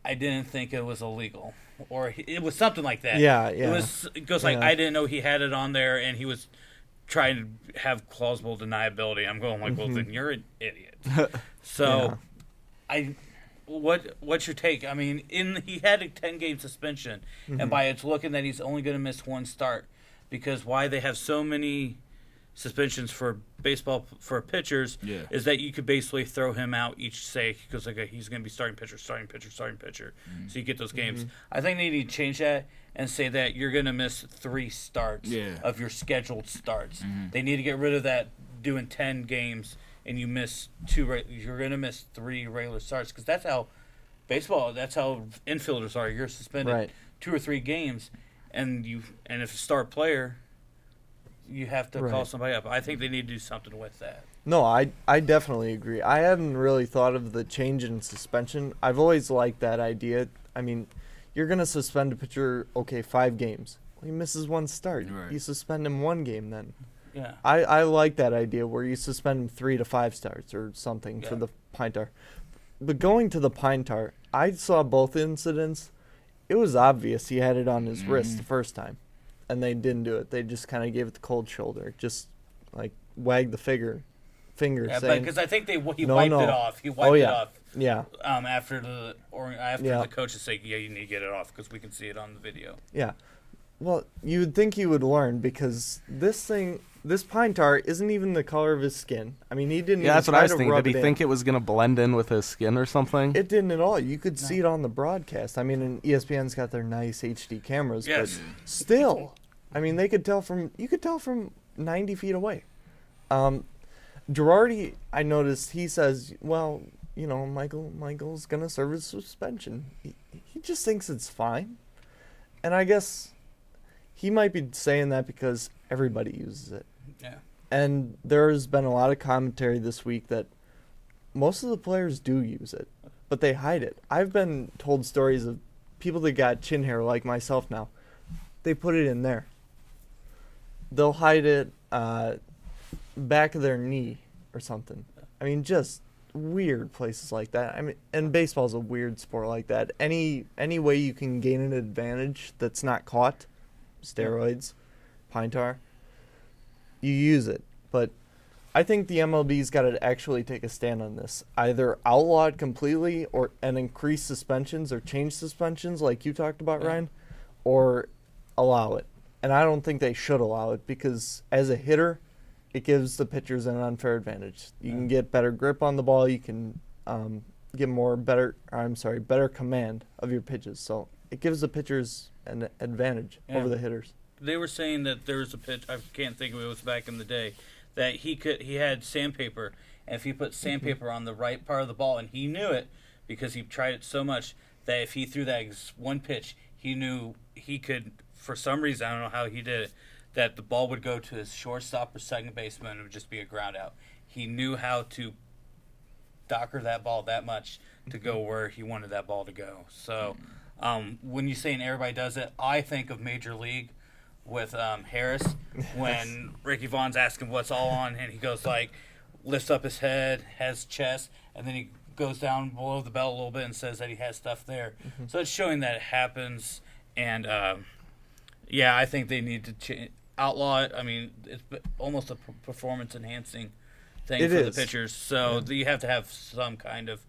I didn't think it was illegal. Or it was something like that. Yeah. It goes like, I didn't know he had it on there, and he was trying to have plausible deniability. I'm going like, well, then you're an idiot. So, what's your take? I mean, he had a 10-game suspension, and by it's looking that he's only going to miss one start, because why they have so many suspensions for baseball for pitchers is that you could basically throw him out each say because like he's going to be starting pitcher, so you get those games. I think they need to change that and say that you're going to miss 3 starts of your scheduled starts. They need to get rid of that doing 10 games and you miss 2. You're going to miss 3 regular starts because that's how baseball. That's how infielders are. You're suspended 2 or 3 games, and if a star player, you have to call somebody up. I think they need to do something with that. No, I definitely agree. I hadn't really thought of the change in suspension. I've always liked that idea. I mean, you're going to suspend a pitcher, 5 games. Well, he misses 1 start. Right. You suspend him 1 game then. Yeah. I like that idea where you suspend him 3 to 5 starts or something for the pine tar. But going to the pine tar, I saw both incidents. It was obvious he had it on his wrist the first time. And they didn't do it. They just kind of gave it the cold shoulder. Just, like, wagged the finger saying... because I think he wiped it off. He wiped it off. Yeah. After the coaches say, you need to get it off because we can see it on the video. Yeah. Well, you would think he would learn because this pine tar isn't even the color of his skin. I mean, he didn't even that's what try I was to thinking. rub Did he think it was going to blend in with his skin or something? It didn't at all. You could see it on the broadcast. I mean, and ESPN's got their nice HD cameras, but still, I mean, you could tell from 90 feet away. Girardi, I noticed, he says, well, Michael's going to serve his suspension. He just thinks it's fine. And I guess he might be saying that because everybody uses it. Yeah. And there's been a lot of commentary this week that most of the players do use it, but they hide it. I've been told stories of people that got chin hair like myself now. They put it in there. They'll hide it back of their knee or something. I mean, just weird places like that. I mean, and baseball's a weird sport like that. Any way you can gain an advantage that's not caught, steroids, pine tar, you use it. But I think the MLB's got to actually take a stand on this. Either outlaw it completely and increase suspensions or change suspensions like you talked about, Ryan, or allow it. And I don't think they should allow it because as a hitter, it gives the pitchers an unfair advantage. You can get better grip on the ball. You can get better command of your pitches. So it gives the pitchers an advantage over the hitters. They were saying that there was a pitch, I can't think of it, was back in the day, that he had sandpaper, and if he put sandpaper on the right part of the ball, and he knew it because he tried it so much that if he threw that one pitch, he knew he could for some reason, I don't know how he did it, that the ball would go to his shortstop or second baseman and it would just be a ground out. He knew how to docker that ball that much to go where he wanted that ball to go. So when you say everybody does it, I think of Major League with Harris when Ricky Vaughn's asking what's all on, and he goes like, lifts up his head, has chest, and then he goes down below the belt a little bit and says that he has stuff there. So it's showing that it happens, and I think they need to outlaw it. I mean, it's almost a performance-enhancing thing for the pitchers, so you have to have some kind of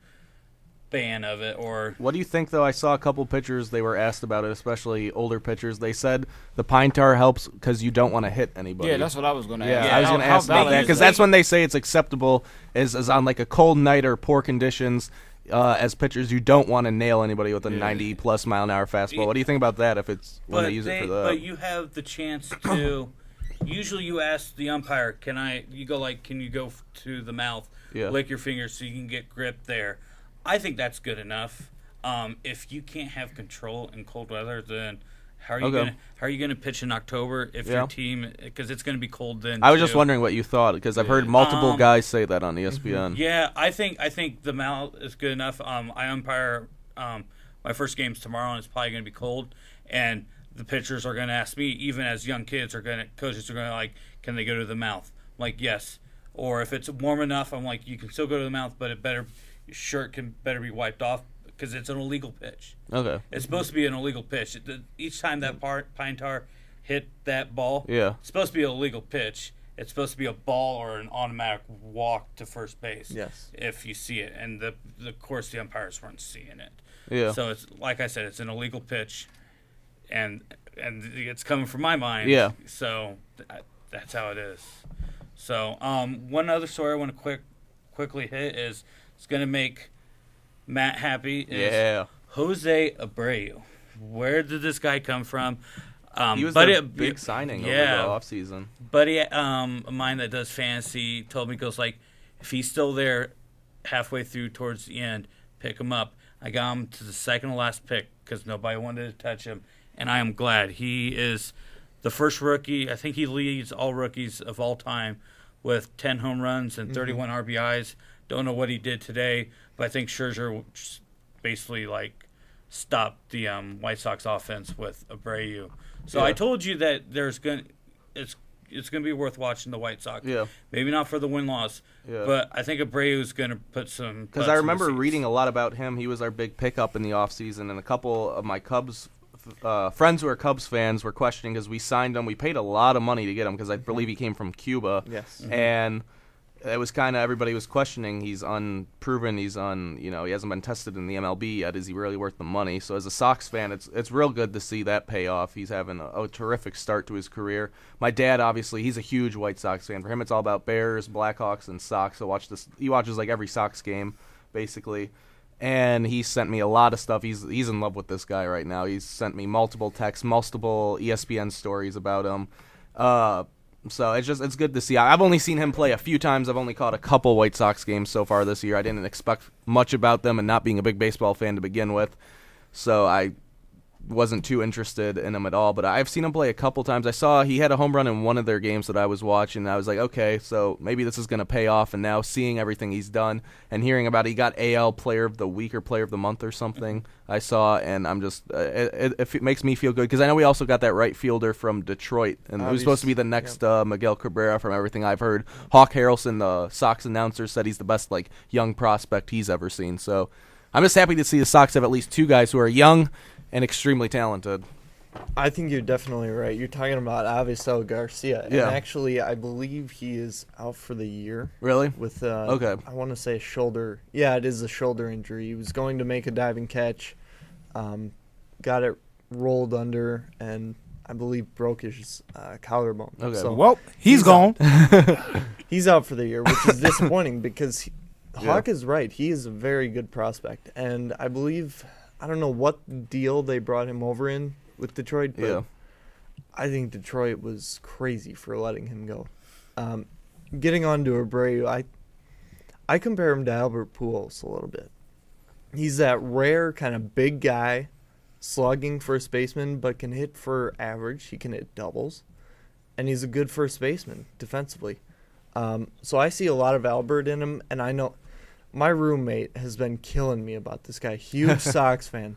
ban of it. Or what do you think, though? I saw a couple pitchers, they were asked about it, especially older pitchers. They said the pine tar helps because you don't want to hit anybody. Yeah, that's what I was going to ask. Yeah, I was going to ask about that, because that's when they say it's acceptable is on like a cold night or poor conditions. As pitchers, you don't want to nail anybody with a 90-plus mile-an-hour fastball. What do you think about that if it's when they use it for that? But you have the chance to usually you ask the umpire, can you go to the mouth, lick your fingers so you can get grip there. I think that's good enough. If you can't have control in cold weather, then how are you gonna pitch in October if your team, because it's going to be cold then? I was just wondering what you thought, because I've heard multiple guys say that on ESPN. Yeah, I think the mouth is good enough. I umpire my first game's tomorrow, and it's probably going to be cold, and the pitchers are going to ask me, even as young kids, coaches are going to like, can they go to the mouth? I'm like, yes. Or if it's warm enough, I'm like, you can still go to the mouth, but your shirt better be wiped off because it's an illegal pitch. Okay. It's supposed to be an illegal pitch. Each time that pine tar hit that ball, it's supposed to be an illegal pitch. It's supposed to be a ball or an automatic walk to first base. Yes. If you see it, and of course the umpires weren't seeing it. Yeah. So it's like I said, it's an illegal pitch, and it's coming from my mind. Yeah. So that's how it is. So one other story I want to quickly hit is it's going to make Matt happy. Is Jose Abreu. Where did this guy come from? He was a big signing over the offseason. Buddy of mine that does fantasy told me, goes like, if he's still there halfway through towards the end, pick him up. I got him to the second to last pick because nobody wanted to touch him, and I am glad. He is the first rookie. I think he leads all rookies of all time with 10 home runs and 31 RBIs. Don't know what he did today, but I think Scherzer basically like stopped the White Sox offense with Abreu. So I told you that it's going to be worth watching the White Sox. Yeah. Maybe not for the win-loss, but I think Abreu's going to put some. Because I remember reading a lot about him. He was our big pickup in the offseason, and a couple of my Cubs friends who are Cubs fans were questioning because we signed him. We paid a lot of money to get him because I believe he came from Cuba. Yes. And it was kind of, everybody was questioning. He's unproven. He hasn't been tested in the MLB yet. Is he really worth the money? So as a Sox fan, it's real good to see that pay off. He's having a terrific start to his career. My dad, obviously, he's a huge White Sox fan. For him, it's all about Bears, Blackhawks, and Sox. So he watches like every Sox game, basically. And he sent me a lot of stuff. He's in love with this guy right now. He's sent me multiple texts, multiple ESPN stories about him. So it's good to see. I've only seen him play a few times. I've only caught a couple White Sox games so far this year. I didn't expect much about them, and not being a big baseball fan to begin with, so I wasn't too interested in him at all. But I've seen him play a couple times. I saw he had a home run in one of their games that I was watching, and I was like, okay, so maybe this is going to pay off. And now seeing everything he's done and hearing about it, he got AL Player of the Week or Player of the Month or something, I saw, and I'm just it makes me feel good because I know we also got that right fielder from Detroit, and who's supposed to be the next Miguel Cabrera from everything I've heard. Hawk Harrelson, the Sox announcer, said he's the best young prospect he's ever seen. So I'm just happy to see the Sox have at least two guys who are young and extremely talented. I think you're definitely right. You're talking about Avisel Garcia. And actually, I believe he is out for the year. Really? With, I want to say shoulder. Yeah, it is a shoulder injury. He was going to make a diving catch, got it rolled under, and I believe broke his collarbone. Okay. So, well, he's gone. He's out for the year, which is disappointing because Hawk is right. He is a very good prospect. And I believe, I don't know what deal they brought him over in with Detroit, but I think Detroit was crazy for letting him go. Getting on to Abreu, I compare him to Albert Pujols a little bit. He's that rare kind of big guy, slugging first baseman, but can hit for average. He can hit doubles. And he's a good first baseman defensively. So I see a lot of Albert in him, and I know my roommate has been killing me about this guy. Huge Sox fan.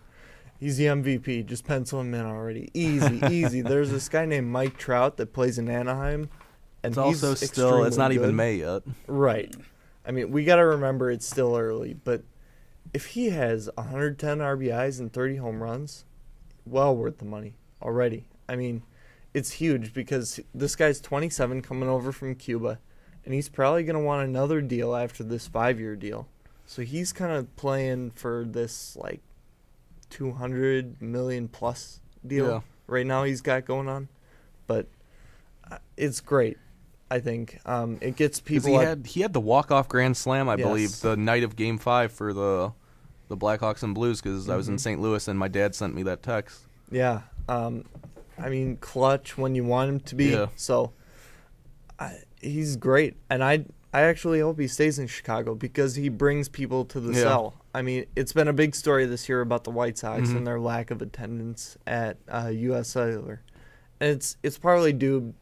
He's the MVP. Just pencil him in already. Easy. There's this guy named Mike Trout that plays in Anaheim. And it's also still, it's not even May yet. Right. I mean, we got to remember it's still early, but if he has 110 RBIs and 30 home runs, well worth the money already. I mean, it's huge because this guy's 27 coming over from Cuba, and he's probably going to want another deal after this 5-year deal. So he's kind of playing for this, like, $200 million plus deal right now he's got going on. But it's great. I think it gets people. He had the walk-off grand slam, I believe, the night of Game 5 for the Blackhawks and Blues because I was in St. Louis and my dad sent me that text. Yeah, I mean, clutch when you want him to be. Yeah. So he's great, and I actually hope he stays in Chicago because he brings people to the cell. I mean, it's been a big story this year about the White Sox and their lack of attendance at U.S. Cellular, and it's partly due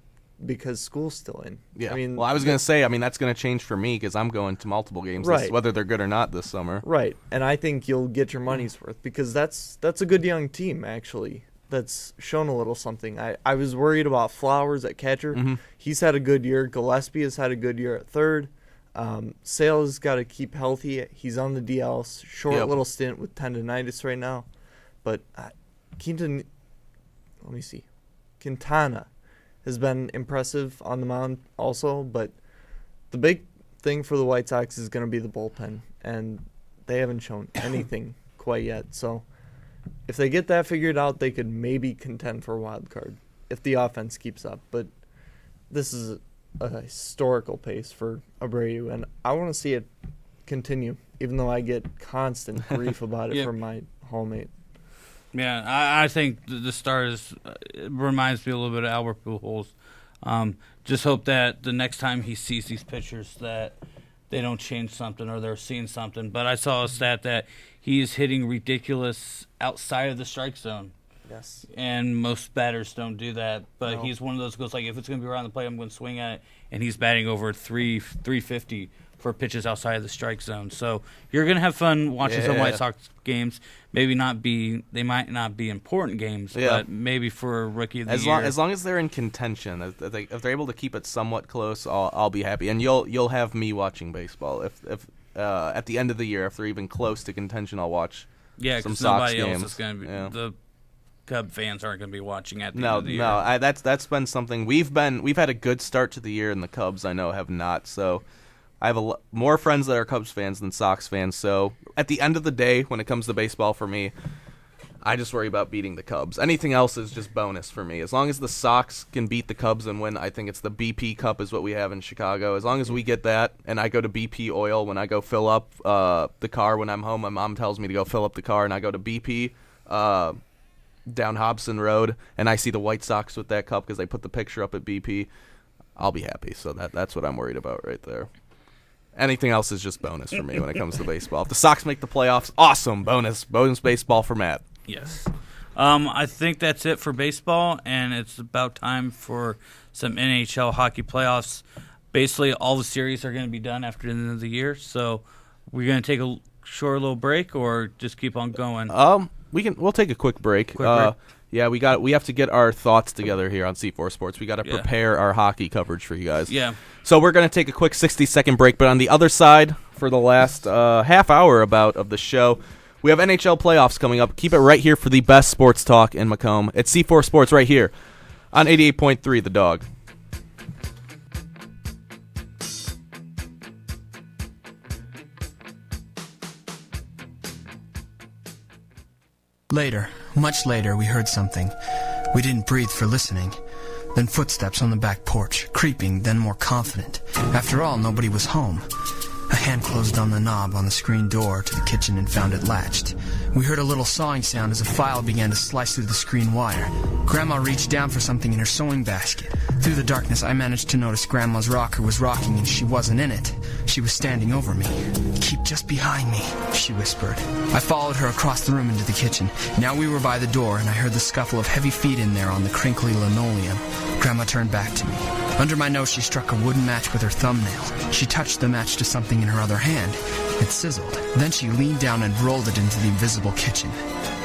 because school's still in. Yeah. I mean, well, I was going to say, that's going to change for me because I'm going to multiple games, whether they're good or not this summer. Right, and I think you'll get your money's worth because that's a good young team, actually, that's shown a little something. I was worried about Flowers at catcher. He's had a good year. Gillespie has had a good year at third. Sale's got to keep healthy. He's on the DL, short little stint with tendonitis right now. But Quintana has been impressive on the mound also, but the big thing for the White Sox is going to be the bullpen, and they haven't shown anything quite yet. So if they get that figured out, they could maybe contend for a wild card if the offense keeps up. But this is a historical pace for Abreu, and I want to see it continue, even though I get constant grief about it from my hallmate. Yeah, I think the start reminds me a little bit of Albert Pujols. Just hope that the next time he sees these pitchers that they don't change something or they're seeing something. But I saw a stat that he's hitting ridiculous outside of the strike zone. Yes. And most batters don't do that. But he's one of those goes like, if it's going to be around the plate, I'm going to swing at it. And he's batting over 350 for pitches outside of the strike zone. So you're going to have fun watching some White Sox games. They might not be important games, but maybe for a rookie of the year. As long as they're in contention, if they're able to keep it somewhat close, I'll be happy. And you'll have me watching baseball. If at the end of the year, if they're even close to contention, I'll watch some Sox games. Nobody else is going to be the Cub fans aren't going to be watching at the end of the year. No, that's been something we've had a good start to the year, and the Cubs I know have not. So I have more friends that are Cubs fans than Sox fans. So at the end of the day, when it comes to baseball for me, I just worry about beating the Cubs. Anything else is just bonus for me. As long as the Sox can beat the Cubs and win, I think it's the BP Cup is what we have in Chicago. As long as we get that, and I go to BP Oil when I go fill up the car when I'm home. My mom tells me to go fill up the car, and I go to BP down Hobson Road, and I see the White Sox with that cup because they put the picture up at BP. I'll be happy. So that's what I'm worried about right there. Anything else is just bonus for me when it comes to baseball. If the Sox make the playoffs, awesome. Bonus baseball for Matt. Yes. I think that's it for baseball, and it's about time for some NHL hockey playoffs. Basically, all the series are going to be done after the end of the year, so we're going to take a short little break or just keep on going? We'll take a quick break. Yeah, we have to get our thoughts together here on C4 Sports. We got to prepare our hockey coverage for you guys. Yeah. So we're going to take a quick 60-second break, but on the other side, for the last half hour of the show, we have NHL playoffs coming up. Keep it right here for the best sports talk in Macomb. It's C4 Sports right here on 88.3 The Dog. Later, much later, we heard something. We didn't breathe for listening. Then footsteps on the back porch, creeping, then more confident. After all, nobody was home. A hand closed on the knob on the screen door to the kitchen and found it latched. We heard a little sawing sound as a file began to slice through the screen wire. Grandma reached down for something in her sewing basket. Through the darkness, I managed to notice Grandma's rocker was rocking and she wasn't in it. She was standing over me. "Keep just behind me," she whispered. I followed her across the room into the kitchen. Now we were by the door, and I heard the scuffle of heavy feet in there on the crinkly linoleum. Grandma turned back to me. Under my nose, she struck a wooden match with her thumbnail. She touched the match to something in her other hand. It sizzled. Then she leaned down and rolled it into the invisible kitchen.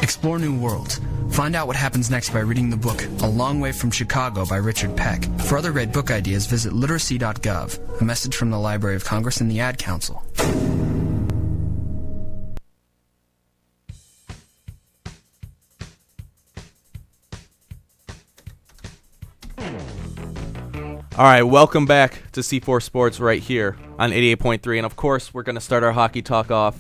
Explore new worlds. Find out what happens next by reading the book A Long Way from Chicago by Richard Peck. For other great book ideas, visit literacy.gov. A message from the Library of Congress and the Ad Council. All right, welcome back to C4 Sports right here on 88.3. And, of course, we're going to start our hockey talk off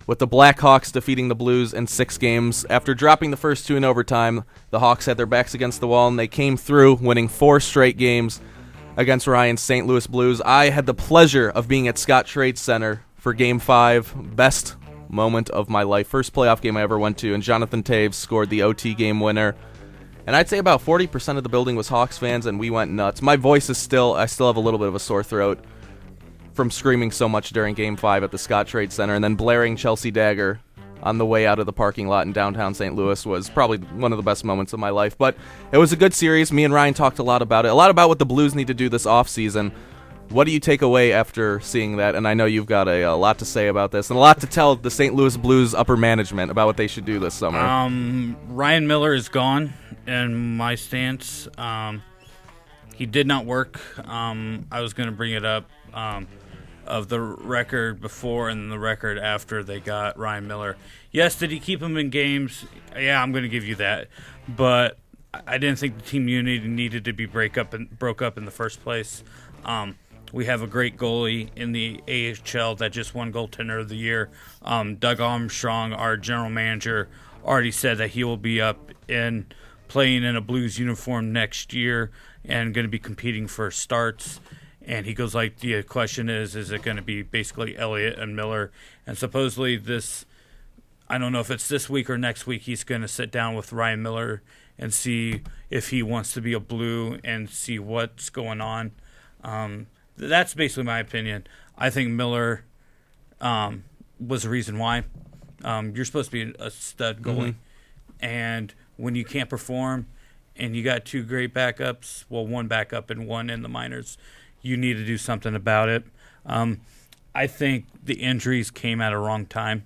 with the Blackhawks defeating the Blues in 6 games. After dropping the first 2 in overtime, the Hawks had their backs against the wall, and they came through, winning 4 straight games against Ryan's St. Louis Blues. I had the pleasure of being at Scott Trade Center for Game 5, best moment of my life. First playoff game I ever went to, and Jonathan Taves scored the OT game winner. And I'd say about 40% of the building was Hawks fans, and we went nuts. My voice is I still have a little bit of a sore throat from screaming so much during Game 5 at the Scott Trade Center, and then blaring Chelsea Dagger on the way out of the parking lot in downtown St. Louis was probably one of the best moments of my life. But it was a good series. Me and Ryan talked a lot about it, a lot about what the Blues need to do this offseason. What do you take away after seeing that? And I know you've got a lot to say about this and a lot to tell the St. Louis Blues upper management about what they should do this summer. Ryan Miller is gone in my stance. He did not work. I was going to bring it up of the record before and the record after they got Ryan Miller. Yes, did he keep him in games? Yeah, I'm going to give you that. But I didn't think the team unity needed to be broke up in the first place. We have a great goalie in the AHL that just won Goaltender of the Year. Doug Armstrong, our general manager, already said that he will be up in playing in a Blues uniform next year and going to be competing for starts. And he goes like, the question is it going to be basically Elliott and Miller? And supposedly this, I don't know if it's this week or next week, he's going to sit down with Ryan Miller and see if he wants to be a Blue and see what's going on. That's basically my opinion. I think Miller was the reason why. You're supposed to be a stud goalie. And when you can't perform and you got 2 great backups, well, 1 backup and 1 in the minors, you need to do something about it. I think the injuries came at a wrong time.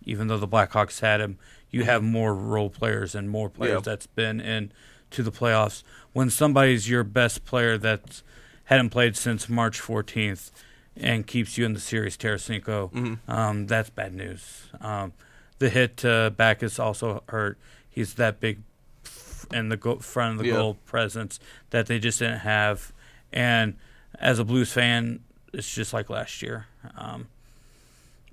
Even though the Blackhawks had him, you have more role players and more players that's been in to the playoffs. When somebody's your best player that hadn't played since March 14th and keeps you in the series, Tarasenko, that's bad news. The hit to Backus also hurt. He's that big in the front of the goal presence that they just didn't have. And as a Blues fan, it's just like last year. And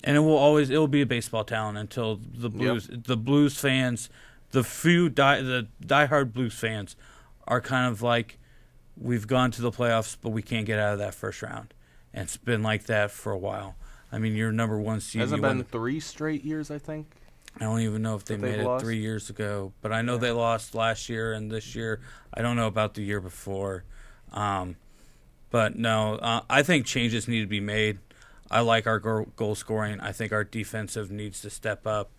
it will be a baseball talent until the Blues fans, the diehard Blues fans are kind of like, we've gone to the playoffs, but we can't get out of that first round. And it's been like that for a while. I mean, you're number 1 seed. Hasn't been 3 straight years, I think. I don't even know if they made it 3 years ago. But I know they lost last year and this year. I don't know about the year before. But no, I think changes need to be made. I like our goal scoring. I think our defensive needs to step up,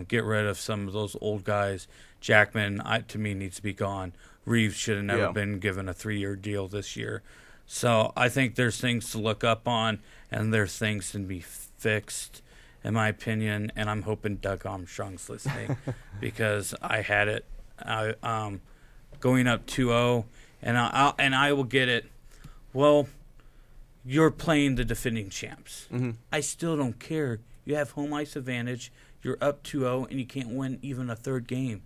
get rid of some of those old guys. Jackman, to me, needs to be gone. Reeves should have never been given a 3-year deal this year. So I think there's things to look up on, and there's things to be fixed, in my opinion. And I'm hoping Doug Armstrong's listening because I had it going up 2-0, and I will get it. Well, you're playing the defending champs. I still don't care. You have home ice advantage. You're up 2-0, and you can't win even a third game.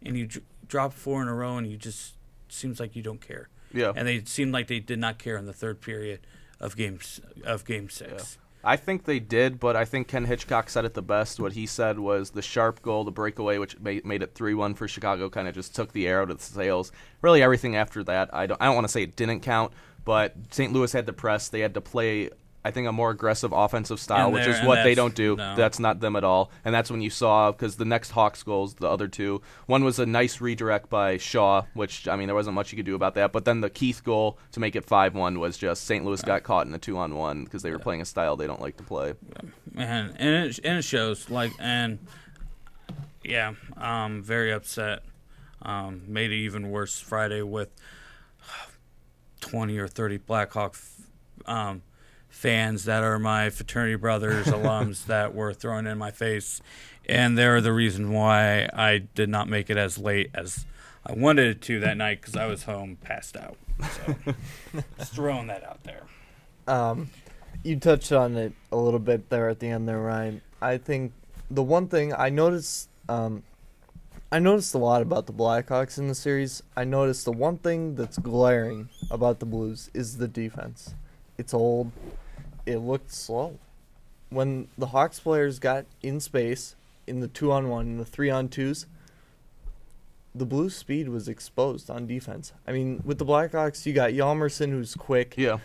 And you drop 4 in a row, and you just seems like you don't care. Yeah. And they seemed like they did not care in the third period of game 6. Yeah. I think they did, but I think Ken Hitchcock said it the best. What he said was the sharp goal, the breakaway, which made it 3-1 for Chicago, kind of just took the air out of the sails. Really, everything after that, I don't want to say it didn't count, but St. Louis had to press. They had to play I think, a more aggressive offensive style, which is and what they don't do. no. That's not them at all. And that's when you saw, because the next Hawks goals, the other two, one was a nice redirect by Shaw, which, I mean, there wasn't much you could do about that. But then the Keith goal to make it 5-1 was just St. Louis got caught in a 2-on-1 because they were playing a style they don't like to play. And it shows. Very upset. Made it even worse Friday with 20 or 30 Blackhawk fans that are my fraternity brothers, alums, that were thrown in my face. And they're the reason why I did not make it as late as I wanted it to that night, because I was home passed out. So just throwing that out there. You touched on it a little bit there at the end there, Ryan. I think the one thing I noticed a lot about the Blackhawks in the series. I noticed the one thing that's glaring about the Blues is the defense. It's old. It looked slow. When the Hawks players got in space in the 2-on-1 and the 3-on-2s, the Blues' speed was exposed on defense. I mean, with the Blackhawks, you got Hjalmarsson, who's quick. Yeah.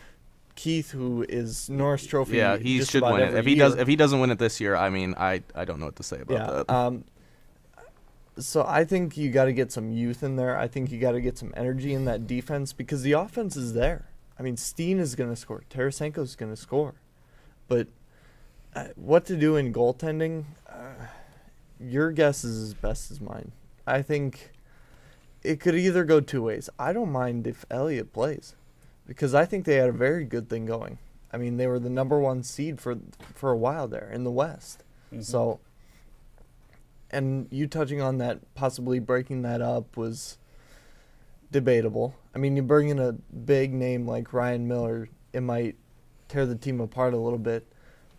Keith, who is Norris Trophy. Yeah, he should win it. If he doesn't win it this year, I mean, I don't know what to say about that. So I think you got to get some youth in there. I think you got to get some energy in that defense because the offense is there. I mean, Steen is going to score. Tarasenko is going to score. But what to do in goaltending, your guess is as best as mine. I think it could either go two ways. I don't mind if Elliott plays because I think they had a very good thing going. I mean, they were the number one seed for a while there in the West. Mm-hmm. So, and you touching on that, possibly breaking that up was debatable. I mean, you bring in a big name like Ryan Miller, it might tear the team apart a little bit.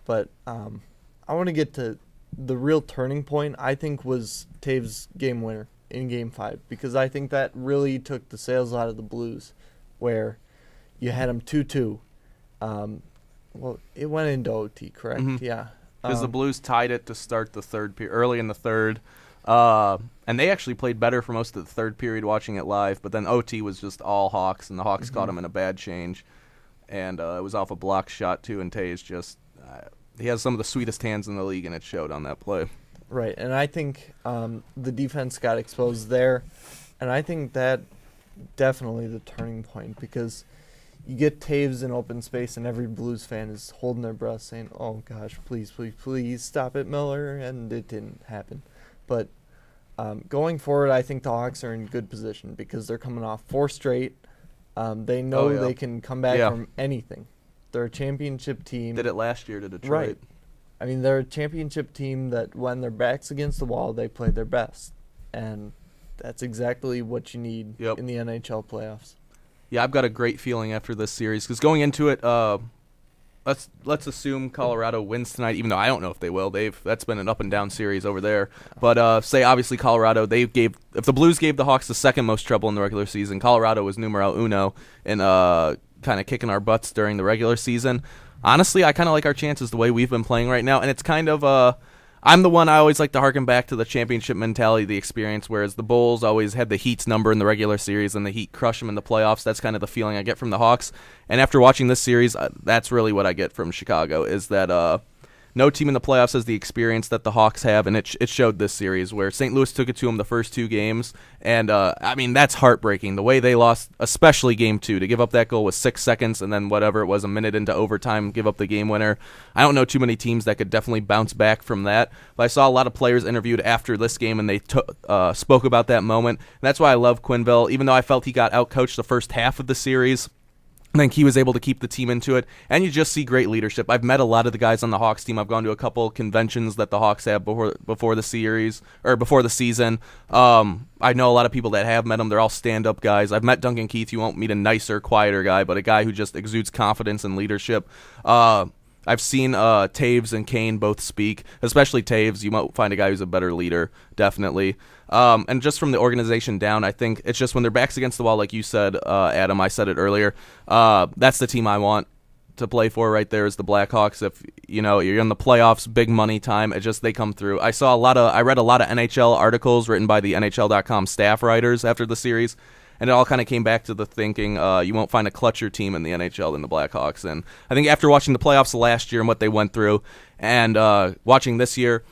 But I want to get to the real turning point, I think, was Taves' game winner in Game 5. Because I think that really took the sails out of the Blues, where you had them 2-2. Well, it went into OT, correct? Mm-hmm. Yeah. Because the Blues tied it to start the third period, early in the third. And they actually played better for most of the third period watching it live. But then OT was just all Hawks, and the Hawks caught them in a bad change. And it was off a block shot, too, and Taves just he has some of the sweetest hands in the league, and it showed on that play. Right, and I think the defense got exposed there. And I think that definitely the turning point, because you get Taves in open space, and every Blues fan is holding their breath saying, oh, gosh, please, please, please stop it, Miller, and it didn't happen. But going forward, I think the Hawks are in good position because they're coming off 4 straight. They know they can come back from anything. They're a championship team. Did it last year to Detroit. Right. I mean, they're a championship team that when their back's against the wall, they play their best. And that's exactly what you need in the NHL playoffs. Yeah, I've got a great feeling after this series because going into it, let's assume Colorado wins tonight, even though I don't know if they will. That's been an up and down series over there. But say obviously Colorado, if the Blues gave the Hawks the second most trouble in the regular season, Colorado was numero uno in kind of kicking our butts during the regular season. Honestly, I kind of like our chances the way we've been playing right now, and it's kind of I'm the one I always like to harken back to the championship mentality, the experience, whereas the Bulls always had the Heat's number in the regular series and the Heat crush them in the playoffs. That's kind of the feeling I get from the Hawks. And after watching this series, that's really what I get from Chicago, is that no team in the playoffs has the experience that the Hawks have, and it showed this series where St. Louis took it to them the first 2 games. And, I mean, that's heartbreaking. The way they lost, especially Game 2, to give up that goal with 6 seconds and then whatever it was, a minute into overtime, give up the game winner. I don't know too many teams that could definitely bounce back from that. But I saw a lot of players interviewed after this game, and they spoke about that moment. And that's why I love Quenneville. Even though I felt he got outcoached the first half of the series, I think he was able to keep the team into it, and you just see great leadership. I've met a lot of the guys on the Hawks team. I've gone to a couple conventions that the Hawks have before the series or before the season. I know a lot of people that have met them. They're all stand-up guys. I've met Duncan Keith. You won't meet a nicer, quieter guy, but a guy who just exudes confidence and leadership. I've seen Taves and Kane both speak, especially Taves. You might find a guy who's a better leader, definitely. And just from the organization down, I think it's just when their back's against the wall, like you said, Adam, I said it earlier, that's the team I want to play for right there is the Blackhawks. If you're in the playoffs, big money time, they come through. I read a lot of NHL articles written by the NHL.com staff writers after the series, and it all kind of came back to the thinking you won't find a clutcher team in the NHL than the Blackhawks. And I think after watching the playoffs last year and what they went through, and watching this year,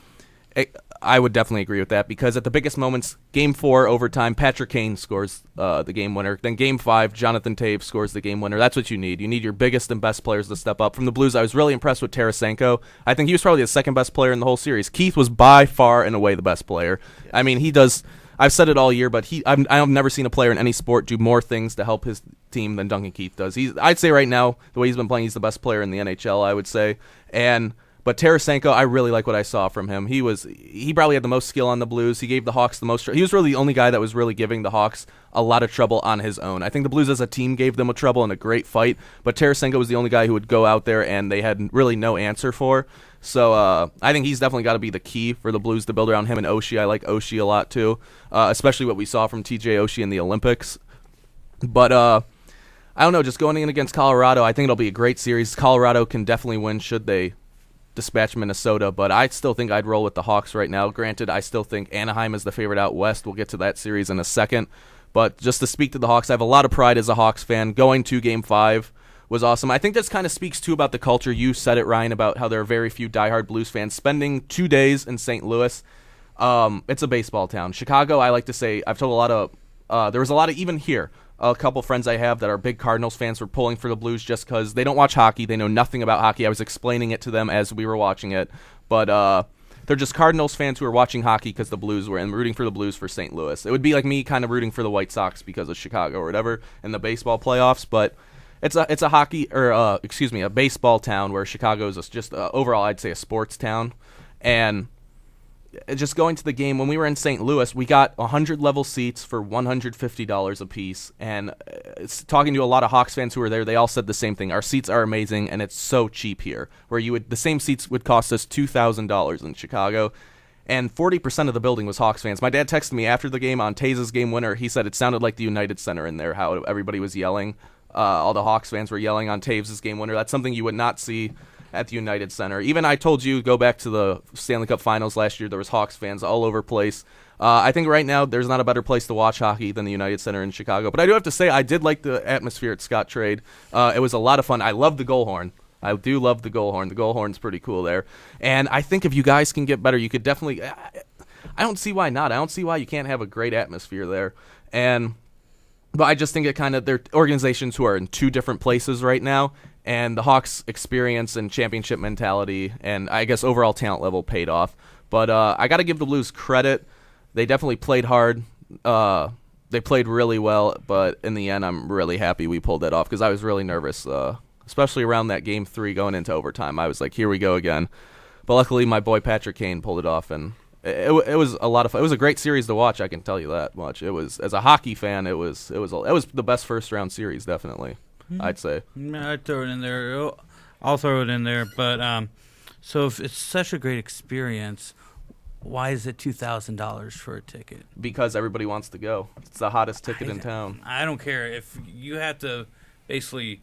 I would definitely agree with that, because at the biggest moments, Game 4, overtime, Patrick Kane scores the game winner. Then Game 5, Jonathan Toews scores the game winner. That's what you need. You need your biggest and best players to step up. From the Blues, I was really impressed with Tarasenko. I think he was probably the second best player in the whole series. Keith was by far and away the best player. I mean, he does... I've said it all year, but I've never seen a player in any sport do more things to help his team than Duncan Keith does. I'd say right now, the way he's been playing, he's the best player in the NHL, I would say. But Tarasenko, I really like what I saw from him. He probably had the most skill on the Blues. He gave the Hawks the most. He was really the only guy that was really giving the Hawks a lot of trouble on his own. I think the Blues as a team gave them a trouble in a great fight, but Tarasenko was the only guy who would go out there and they had really no answer for. So I think he's definitely got to be the key for the Blues to build around him and Oshie. I like Oshie a lot too, especially what we saw from TJ Oshie in the Olympics. But I don't know, just going in against Colorado, I think it'll be a great series. Colorado can definitely win should they dispatch Minnesota, but I still think I'd roll with the Hawks right now. Granted, I still think Anaheim is the favorite out west. We'll get to that series in a second. But just to speak to the Hawks, I have a lot of pride as a Hawks fan. Going to Game 5 was awesome. I think this kind of speaks, too, about the culture. You said it, Ryan, about how there are very few diehard Blues fans. Spending 2 days in St. Louis, it's a baseball town. Chicago, I like to say, I've told a lot of, there was a lot of, even here, a couple friends I have that are big Cardinals fans were pulling for the Blues just because they don't watch hockey. They know nothing about hockey. I was explaining it to them as we were watching it. But they're just Cardinals fans who are watching hockey because the Blues were and rooting for the Blues for St. Louis. It would be like me kind of rooting for the White Sox because of Chicago or whatever in the baseball playoffs. But it's a hockey or a baseball town where Chicago is just overall I'd say a sports town. And just going to the game, when we were in St. Louis, we got 100 level seats for $150 a piece. And talking to a lot of Hawks fans who were there, they all said the same thing. Our seats are amazing, and it's so cheap here. Where the same seats would cost us $2,000 in Chicago, and 40% of the building was Hawks fans. My dad texted me after the game on Taze's game winner. He said it sounded like the United Center in there, how everybody was yelling. All the Hawks fans were yelling on Taves' game winner. That's something you would not see at the United Center. Even I told you, go back to the Stanley Cup Finals last year, there was Hawks fans all over place. I think right now there's not a better place to watch hockey than the United Center in Chicago. But I do have to say, I did like the atmosphere at Scott Trade. It was a lot of fun. I love the goal horn. I do love the goal horn. The goal horn's pretty cool there. And I think if you guys can get better, you could definitely... I don't see why not. I don't see why you can't have a great atmosphere there. But I just think it kind of... They're organizations who are in two different places right now. And the Hawks' experience and championship mentality and I guess overall talent level paid off. But I got to give the Blues credit. They definitely played hard. They played really well. But in the end, I'm really happy we pulled that off because I was really nervous, especially around that Game 3 going into overtime. I was like, here we go again. But luckily, my boy Patrick Kane pulled it off. And it was a lot of fun. It was a great series to watch, I can tell you that much. It was, as a hockey fan, it was the best first-round series, definitely. I'd say. I'd throw it in there. I'll throw it in there. But so if it's such a great experience, why is it $2,000 for a ticket? Because everybody wants to go. It's the hottest ticket in town. I don't care if you have to basically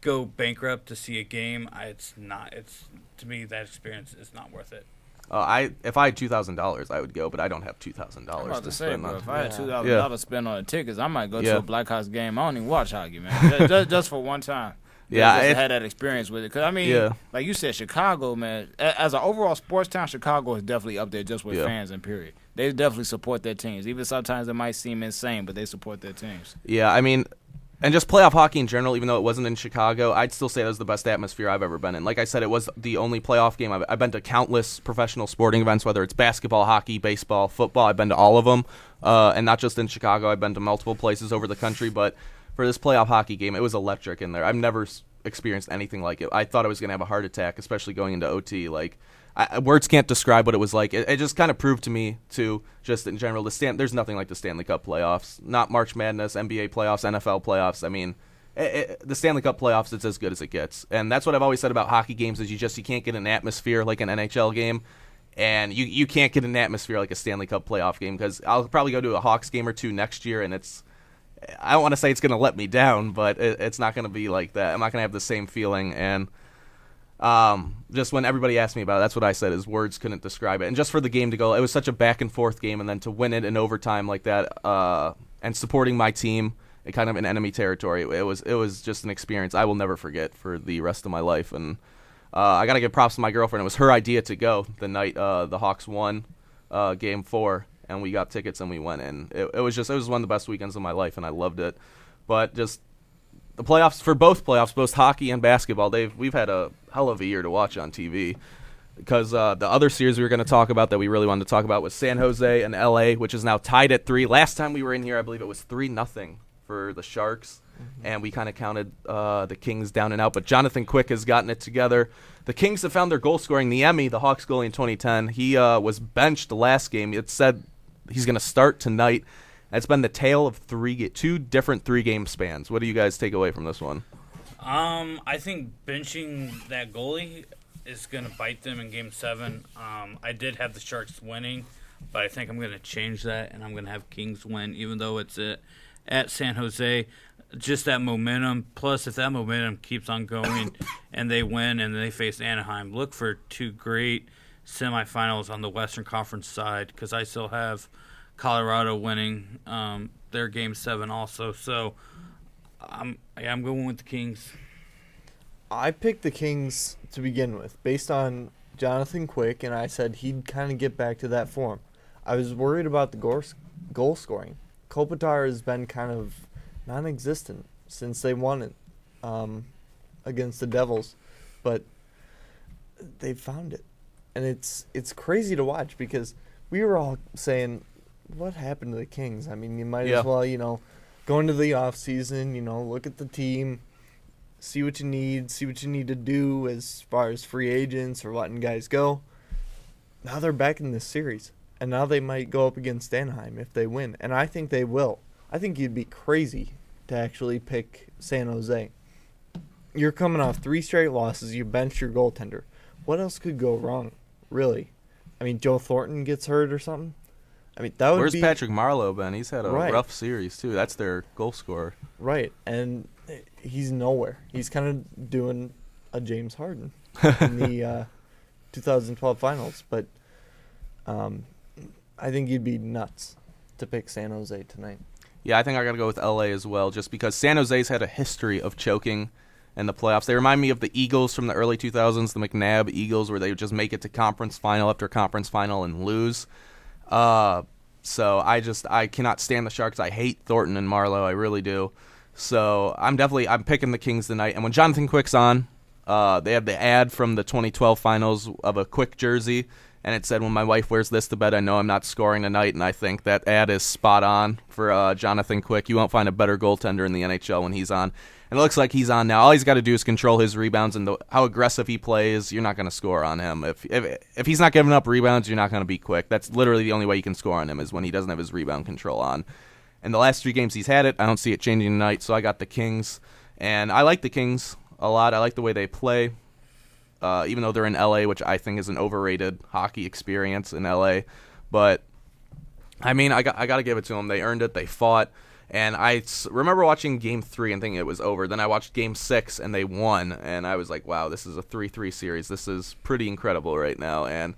go bankrupt to see a game. It's not. It's to me that experience is not worth it. If I had $2,000, I would go, but I don't have $2,000 to spend on. If I had $2,000 to spend on the tickets, I might go to a Blackhawks game. I don't even watch hockey, man. just for one time. Yeah, I had that experience with it. Because I mean, like you said, Chicago, man. As an overall sports town, Chicago is definitely up there just with fans and period. They definitely support their teams. Even sometimes it might seem insane, but they support their teams. Yeah, I mean. And just playoff hockey in general, even though it wasn't in Chicago, I'd still say that was the best atmosphere I've ever been in. Like I said, it was the only playoff game. I've been to countless professional sporting events, whether it's basketball, hockey, baseball, football. I've been to all of them, and not just in Chicago. I've been to multiple places over the country. But for this playoff hockey game, it was electric in there. I've never experienced anything like it. I thought I was going to have a heart attack, especially going into OT. Like, words can't describe what it was like. It just kind of proved to me, too, just in general, there's nothing like the Stanley Cup playoffs. Not March Madness, NBA playoffs, NFL playoffs. I mean, the Stanley Cup playoffs, it's as good as it gets. And that's what I've always said about hockey games is you can't get an atmosphere like an NHL game. And you can't get an atmosphere like a Stanley Cup playoff game because I'll probably go to a Hawks game or two next year, and I don't want to say it's going to let me down, but it's not going to be like that. I'm not going to have the same feeling. And just when everybody asked me about it, that's what I said is words couldn't describe it. And just for the game to go, it was such a back and forth game, and then to win it in overtime like that, and supporting my team in kind of an enemy territory. It was just an experience I will never forget for the rest of my life. And I got to give props to my girlfriend. It was her idea to go the night the Hawks won Game 4, and we got tickets and we went in. It was one of the best weekends of my life, and I loved it. But just the playoffs, for both playoffs, both hockey and basketball, we've had a hell of a year to watch on TV. Because the other series we were going to talk about that we really wanted to talk about was San Jose and LA, which is now tied at 3. Last time we were in here, I believe it was 3-0 for the Sharks, and we kind of counted the Kings down and out. But Jonathan Quick has gotten it together. The Kings have found their goal scoring. Niemi, the Hawks goalie in 2010, he was benched the last game. It said he's going to start tonight. It's been the tale of two different 3-game spans. What do you guys take away from this one? I think benching that goalie is going to bite them in Game 7. I did have the Sharks winning, but I think I'm going to change that, and I'm going to have Kings win, even though it's at San Jose. Just that momentum. Plus, if that momentum keeps on going and they win and they face Anaheim, look for 2 great semifinals on the Western Conference side, because I still have Colorado winning their Game 7 also. So I'm going with the Kings. I picked the Kings to begin with based on Jonathan Quick, and I said he'd kind of get back to that form. I was worried about the goal scoring. Kopitar has been kind of non-existent since they won it against the Devils, but they found it. And it's crazy to watch because we were all saying, what happened to the Kings? I mean, you might as well, go into the offseason, look at the team, see what you need to do as far as free agents or letting guys go. Now they're back in this series, and now they might go up against Anaheim if they win, and I think they will. I think you'd be crazy to actually pick San Jose. You're coming off 3 straight losses. You benched your goaltender. What else could go wrong, really? I mean, Joe Thornton gets hurt or something? I mean, that would Where's Patrick Marleau been? He's had a rough series, too. That's their goal scorer. Right, and he's nowhere. He's kind of doing a James Harden in the 2012 finals. But I think you'd be nuts to pick San Jose tonight. Yeah, I think I got to go with LA as well, just because San Jose's had a history of choking in the playoffs. They remind me of the Eagles from the early 2000s, the McNabb Eagles, where they would just make it to conference final after conference final and lose. So I cannot stand the Sharks. I hate Thornton and Marleau. I really do. So I'm picking the Kings tonight. And when Jonathan Quick's on, they have the ad from the 2012 finals of a Quick jersey, and it said, when my wife wears this to bed, I know I'm not scoring tonight. And I think that ad is spot on for Jonathan Quick. You won't find a better goaltender in the NHL when he's on. And it looks like he's on now. All he's got to do is control his rebounds and how aggressive he plays. You're not going to score on him. If he's not giving up rebounds, you're not going to be Quick. That's literally the only way you can score on him is when he doesn't have his rebound control on. And the last 3 games he's had it, I don't see it changing tonight, so I got the Kings. And I like the Kings a lot. I like the way they play, even though they're in L.A., which I think is an overrated hockey experience in L.A. But, I mean, I got to give it to them. They earned it. They fought. And I remember watching Game 3 and thinking it was over. Then I watched Game 6, and they won. And I was like, wow, this is a 3-3 series. This is pretty incredible right now. And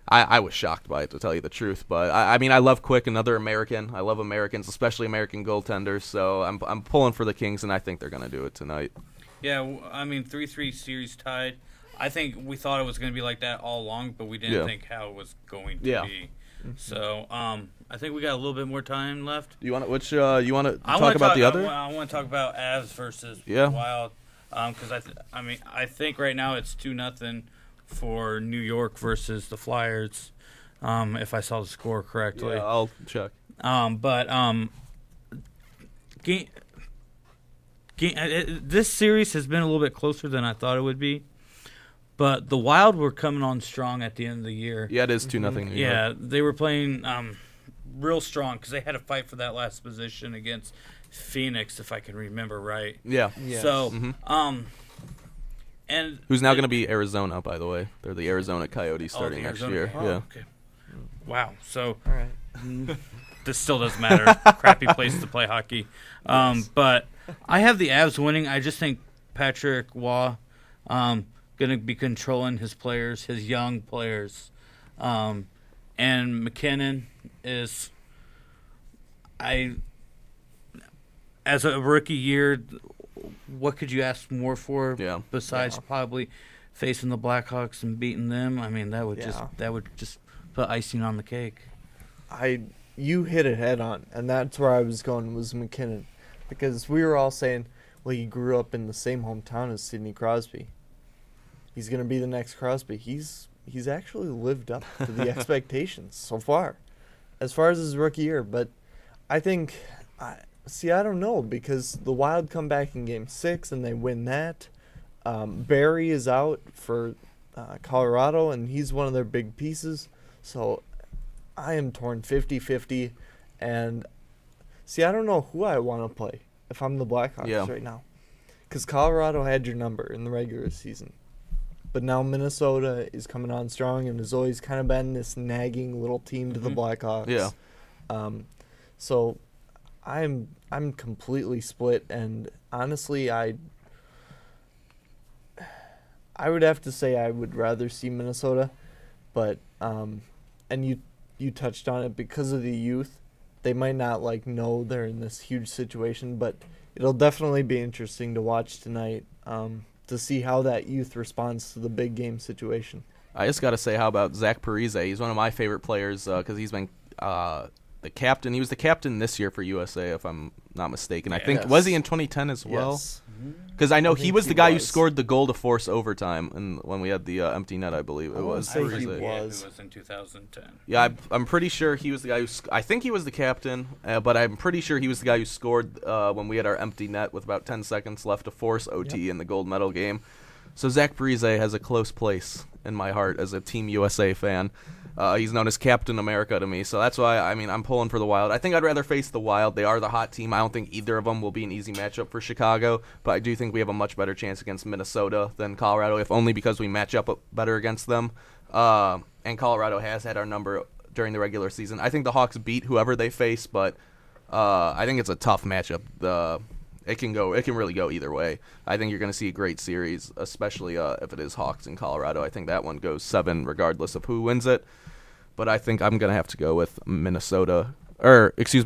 I was shocked by it, to tell you the truth. But, I mean, I love Quick, another American. I love Americans, especially American goaltenders. So I'm pulling for the Kings, and I think they're going to do it tonight. Yeah, I mean, 3-3 series tied. I think we thought it was going to be like that all along, but we didn't think how it was going to be. So I think we got a little bit more time left. You want to you want to talk about the other? I want to talk about Avs versus Wild, because I think right now it's 2-0 for New York versus the Flyers, if I saw the score correctly. Yeah, I'll check. This series has been a little bit closer than I thought it would be. But the Wild were coming on strong at the end of the year. Yeah, it is 2-0. Yeah, they were playing real strong because they had to fight for that last position against Phoenix, if I can remember right. Yeah. So, and who's now going to be Arizona, by the way? They're the Arizona Coyotes starting next year. Oh, yeah. Okay. Wow. So, all right. This still doesn't matter. Crappy place to play hockey. But I have the Avs winning. I just think Patrick Waugh going to be controlling his players, his young players. And McKinnon is – I as a rookie year, what could you ask more for besides probably facing the Blackhawks and beating them? I mean, that would just put icing on the cake. You hit it head on, and that's where I was going, was McKinnon. Because we were all saying, well, he grew up in the same hometown as Sidney Crosby. He's going to be the next Crosby. He's actually lived up to the expectations so far as his rookie year. But I think, I don't know, because the Wild come back in Game 6 and they win that. Barry is out for Colorado, and he's one of their big pieces. So I am torn 50-50. And, I don't know who I want to play if I'm the Blackhawks right now. Because Colorado had your number in the regular season. But now Minnesota is coming on strong and has always kind of been this nagging little team to the Blackhawks. Yeah. So I'm completely split, and honestly, I would have to say I would rather see Minnesota, but and you touched on it, because of the youth, they might not know they're in this huge situation, but it'll definitely be interesting to watch tonight. To see how that youth responds to the big game situation. I just got to say, how about Zach Parise? He's one of my favorite players because he's been the captain. He was the captain this year for USA, if I'm not mistaken. I think, was he in 2010 as well? Yes. Because I know he was the guy who scored the goal to force overtime, and when we had the empty net, I believe it was. He was in 2010. Yeah, I'm pretty sure he was the guy who. I think he was the captain, but I'm pretty sure he was the guy who scored when we had our empty net with about 10 seconds left to force OT in the gold medal game. So Zach Parise has a close place in my heart as a Team USA fan. He's known as Captain America to me, so that's why, I'm pulling for the Wild. I think I'd rather face the Wild. They are the hot team. I don't think either of them will be an easy matchup for Chicago, but I do think we have a much better chance against Minnesota than Colorado, if only because we match up better against them. And Colorado has had our number during the regular season. I think the Hawks beat whoever they face, but I think it's a tough matchup. It can really go either way. I think you're going to see a great series, especially if it is Hawks and Colorado. I think that one goes 7 regardless of who wins it. But I think I'm going to have to go with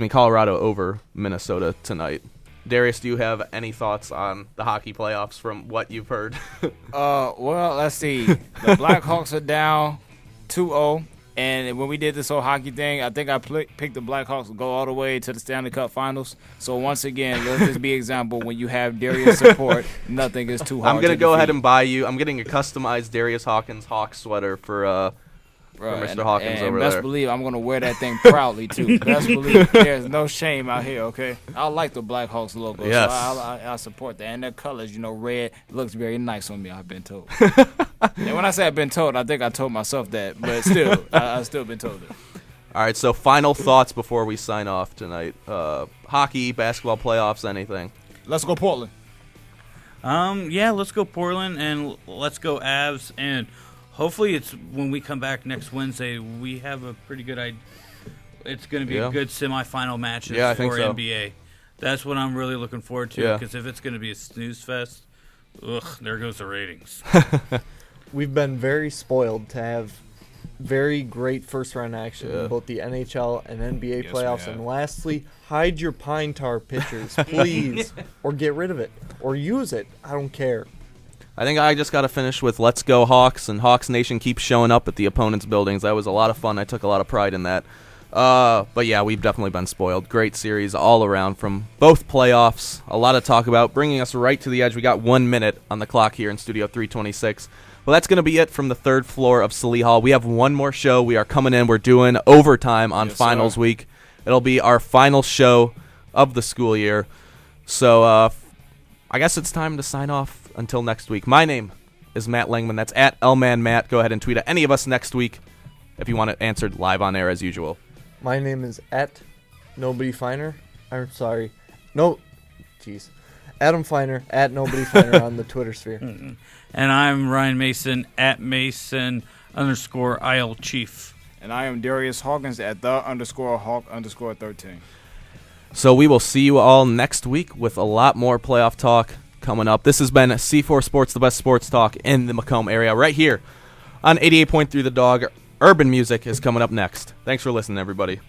Colorado over Minnesota tonight. Darius, do you have any thoughts on the hockey playoffs from what you've heard? Well, let's see. The Blackhawks are down 2-0. And when we did this whole hockey thing, I think I picked the Blackhawks to go all the way to the Stanley Cup Finals. So once again, let's just be example. When you have Darius' support, nothing is too hard. I'm going to go ahead and buy you. I'm getting a customized Darius Hawkins Hawk sweater for Mr. Hawkins over there. Best believe I'm going to wear that thing proudly, too. Best believe there's no shame out here, okay? I like the Blackhawks logo, yes. So I support that. And their colors, red, looks very nice on me, I've been told. And when I say I've been told, I think I told myself that. But still, I've still been told it. All right, so final thoughts before we sign off tonight. Hockey, basketball playoffs, anything. Let's go Portland. Let's go Portland, and let's go Avs, and hopefully it's when we come back next Wednesday, we have a pretty good idea. It's going to be a good semifinal matches for NBA. That's what I'm really looking forward to, because if it's going to be a snooze fest, there goes the ratings. We've been very spoiled to have very great first-round action in both the NHL and NBA playoffs. And lastly, hide your pine tar pitchers, please, or get rid of it, or use it. I don't care. I think I just got to finish with Let's Go Hawks, and Hawks Nation keeps showing up at the opponent's buildings. That was a lot of fun. I took a lot of pride in that. But yeah, we've definitely been spoiled. Great series all around from both playoffs. A lot to talk about, bringing us right to the edge. We got 1 minute on the clock here in Studio 326. Well, that's going to be it from the third floor of Salee Hall. We have one more show. We are coming in. We're doing overtime on finals week. It'll be our final show of the school year. So I guess it's time to sign off until next week. My name is Matt Langman. That's at LmanMatt. Go ahead and tweet at any of us next week if you want it answered live on air as usual. My name is at Nobody Finer. I'm sorry. No. Jeez. Adam Feiner, at Nobody Finer on the Twitter sphere. And I'm Ryan Mason, at Mason_IL Chief. And I am Darius Hawkins at _Hawk_13. So we will see you all next week with a lot more playoff talk coming up. This has been C4 Sports, the best sports talk in the Macomb area, right here on 88.3 The Dog. Urban Music is coming up next. Thanks for listening, everybody.